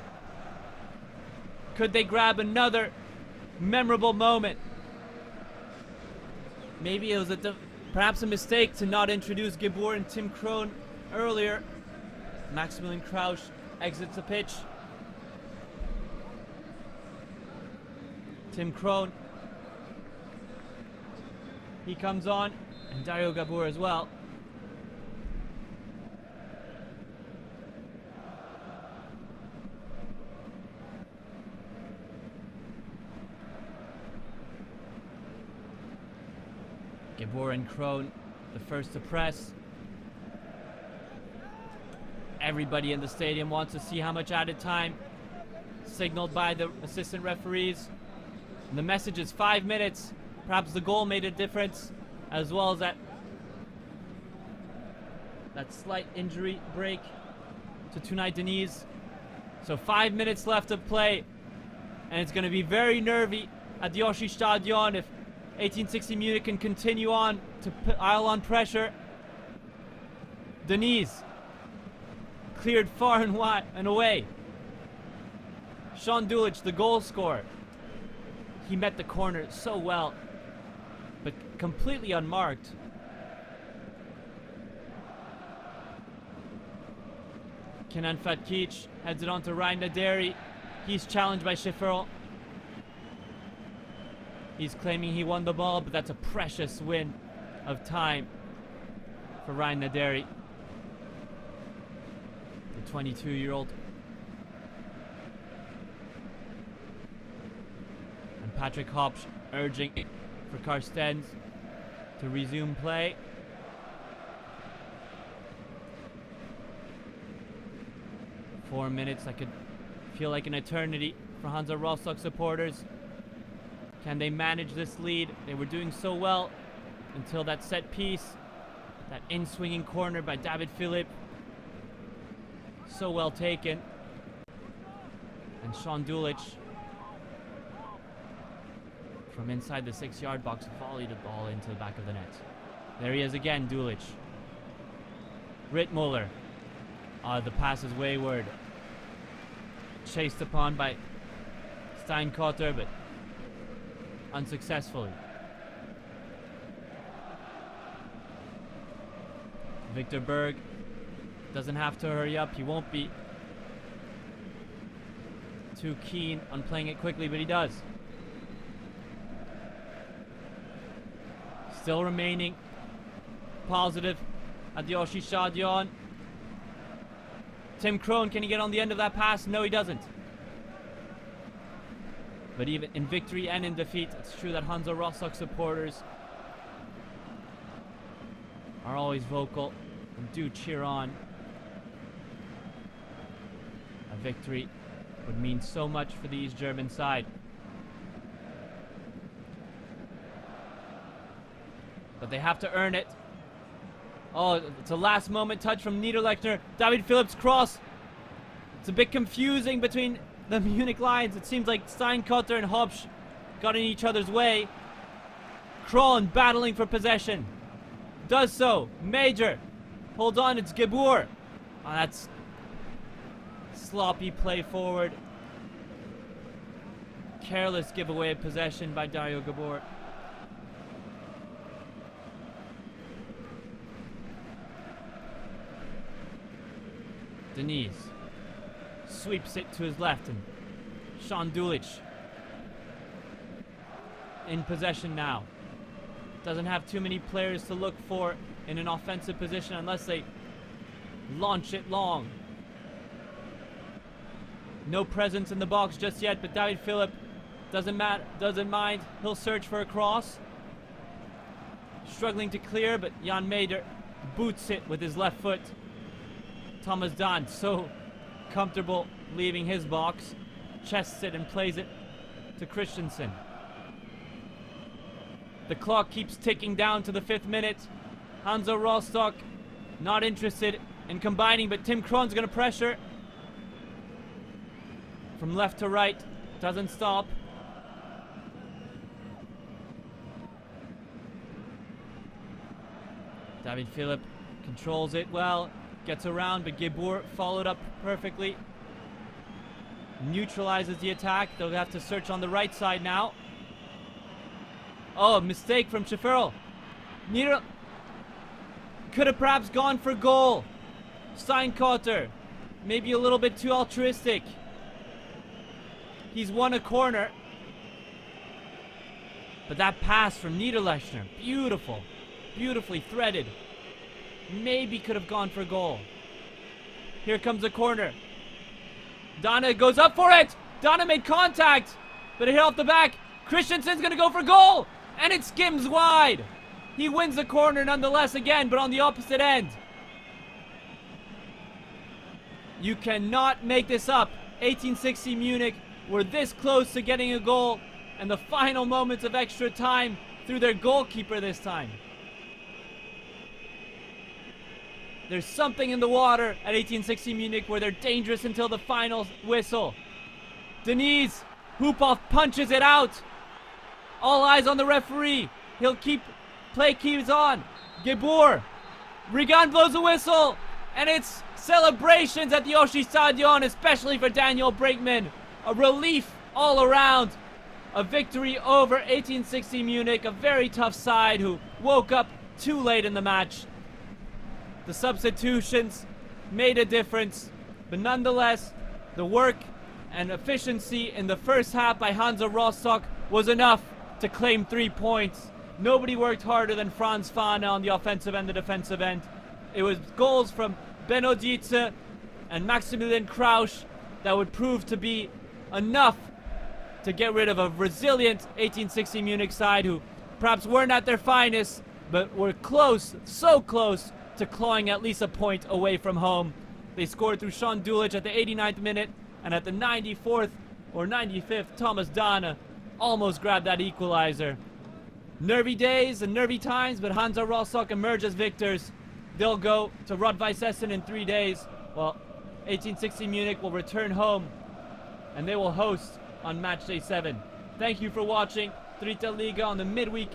could they grab another memorable moment? Maybe it was perhaps a mistake to not introduce Gebur and Tim Krohn earlier. Maximilian Krausch exits the pitch. Tim Krohn, he comes on, and Dario Gebur as well. Gebur and Krohn, the first to press. Everybody in the stadium wants to see how much added time, signaled by the assistant referees. And the message is 5 minutes. Perhaps the goal made a difference, as well as that slight injury break to Tunay Deniz. So 5 minutes left to play, and it's going to be very nervy at the Oschi Stadion if 1860 Munich can continue on to pile on pressure. Deniz cleared far and wide and away. Sean Dulich, the goal scorer, he met the corner so well, but completely unmarked. Kenan Fatkic heads it on to Ryan Naderi. He's challenged by Schifferl. He's claiming he won the ball, but that's a precious win of time for Ryan Naderi, the 22-year-old. And Patrick Hopsch urging for Karstens to resume play. Four minutes, that could feel like an eternity for Hansa Rostock supporters. Can they manage this lead? They were doing so well until that set piece, that in-swinging corner by David Philipp. So well taken. And Sean Dulich from inside the 6-yard box volleyed the ball into the back of the net. There he is again, Dulich. Rittmuller. The pass is wayward. Chased upon by Steinkotter, but unsuccessfully. Victor Berg doesn't have to hurry up. He won't be too keen on playing it quickly, but he does. Still remaining positive at the Oshi Stadion. Tim Krohn, can he get on the end of that pass? No, he doesn't. But even in victory and in defeat, it's true that Hansa Rostock supporters are always vocal and do cheer on. A victory would mean so much for the East German side. But they have to earn it. Oh, it's a last moment touch from Niederlechner. David Phillips' cross. It's a bit confusing between the Munich Lions. It seems like Steinkotter and Hopsch got in each other's way. Krohn battling for possession. Does so. Major. Hold on, it's Geboer. Oh, that's sloppy play forward. Careless giveaway of possession by Dario Geboer. Denise sweeps it to his left, and Sean Dulich in possession now. Doesn't have too many players to look for in an offensive position unless they launch it long. No presence in the box just yet, but David Philipp doesn't mind. He'll search for a cross. Struggling to clear, but Jan Meder boots it with his left foot. Thomas Dahn, so comfortable leaving his box, chests it and plays it to Christensen. The clock keeps ticking down to the 5th minute. Hansa Rostock not interested in combining, but Tim Krohn's going to pressure. From left to right, doesn't stop. David Philipp controls it well. Gets around, but Geboer followed up perfectly. Neutralizes the attack. They'll have to search on the right side now. Oh, mistake from Schifferl. Could have perhaps gone for goal. Steinkotter, maybe a little bit too altruistic. He's won a corner. But that pass from Niederlechner, beautiful. Beautifully threaded. Maybe could have gone for goal. Here comes a corner. Donna goes up for it. Donna made contact, but it hit off the back. Christensen's going to go for goal, and it skims wide. He wins the corner nonetheless again, but on the opposite end. You cannot make this up. 1860 Munich were this close to getting a goal, and the final moments of extra time through their goalkeeper this time. There's something in the water at 1860 Munich where they're dangerous until the final whistle. Denise Huphoff punches it out. All eyes on the referee. He'll play keeps on. Geboer. Regan blows a whistle. And it's celebrations at the Oshi Stadion, especially for Daniel Brinkman. A relief all around. A victory over 1860 Munich, a very tough side who woke up too late in the match. The substitutions made a difference, but nonetheless, the work and efficiency in the first half by Hansa Rostock was enough to claim 3 points. Nobody worked harder than Franz Fahne on the offensive and the defensive end. it was goals from Benno Dietze and Maximilian Krausch that would prove to be enough to get rid of a resilient 1860 Munich side who perhaps weren't at their finest, but were close, so close to clawing at least a point away from home. They scored through Sean Dulich at the 89th minute, and at the 94th or 95th, Thomas Dana almost grabbed that equalizer. Nervy days and nervy times, but Hansa Rostock emerge as victors. They'll go to Rot-Weiss Essen in 3 days, while 1860 Munich will return home, and they will host on matchday 7. Thank you for watching Dritte Liga on the midweek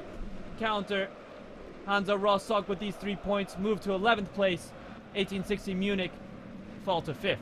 counter. Hansa Rostock with these 3 points move to 11th place. 1860 Munich fall to 5th.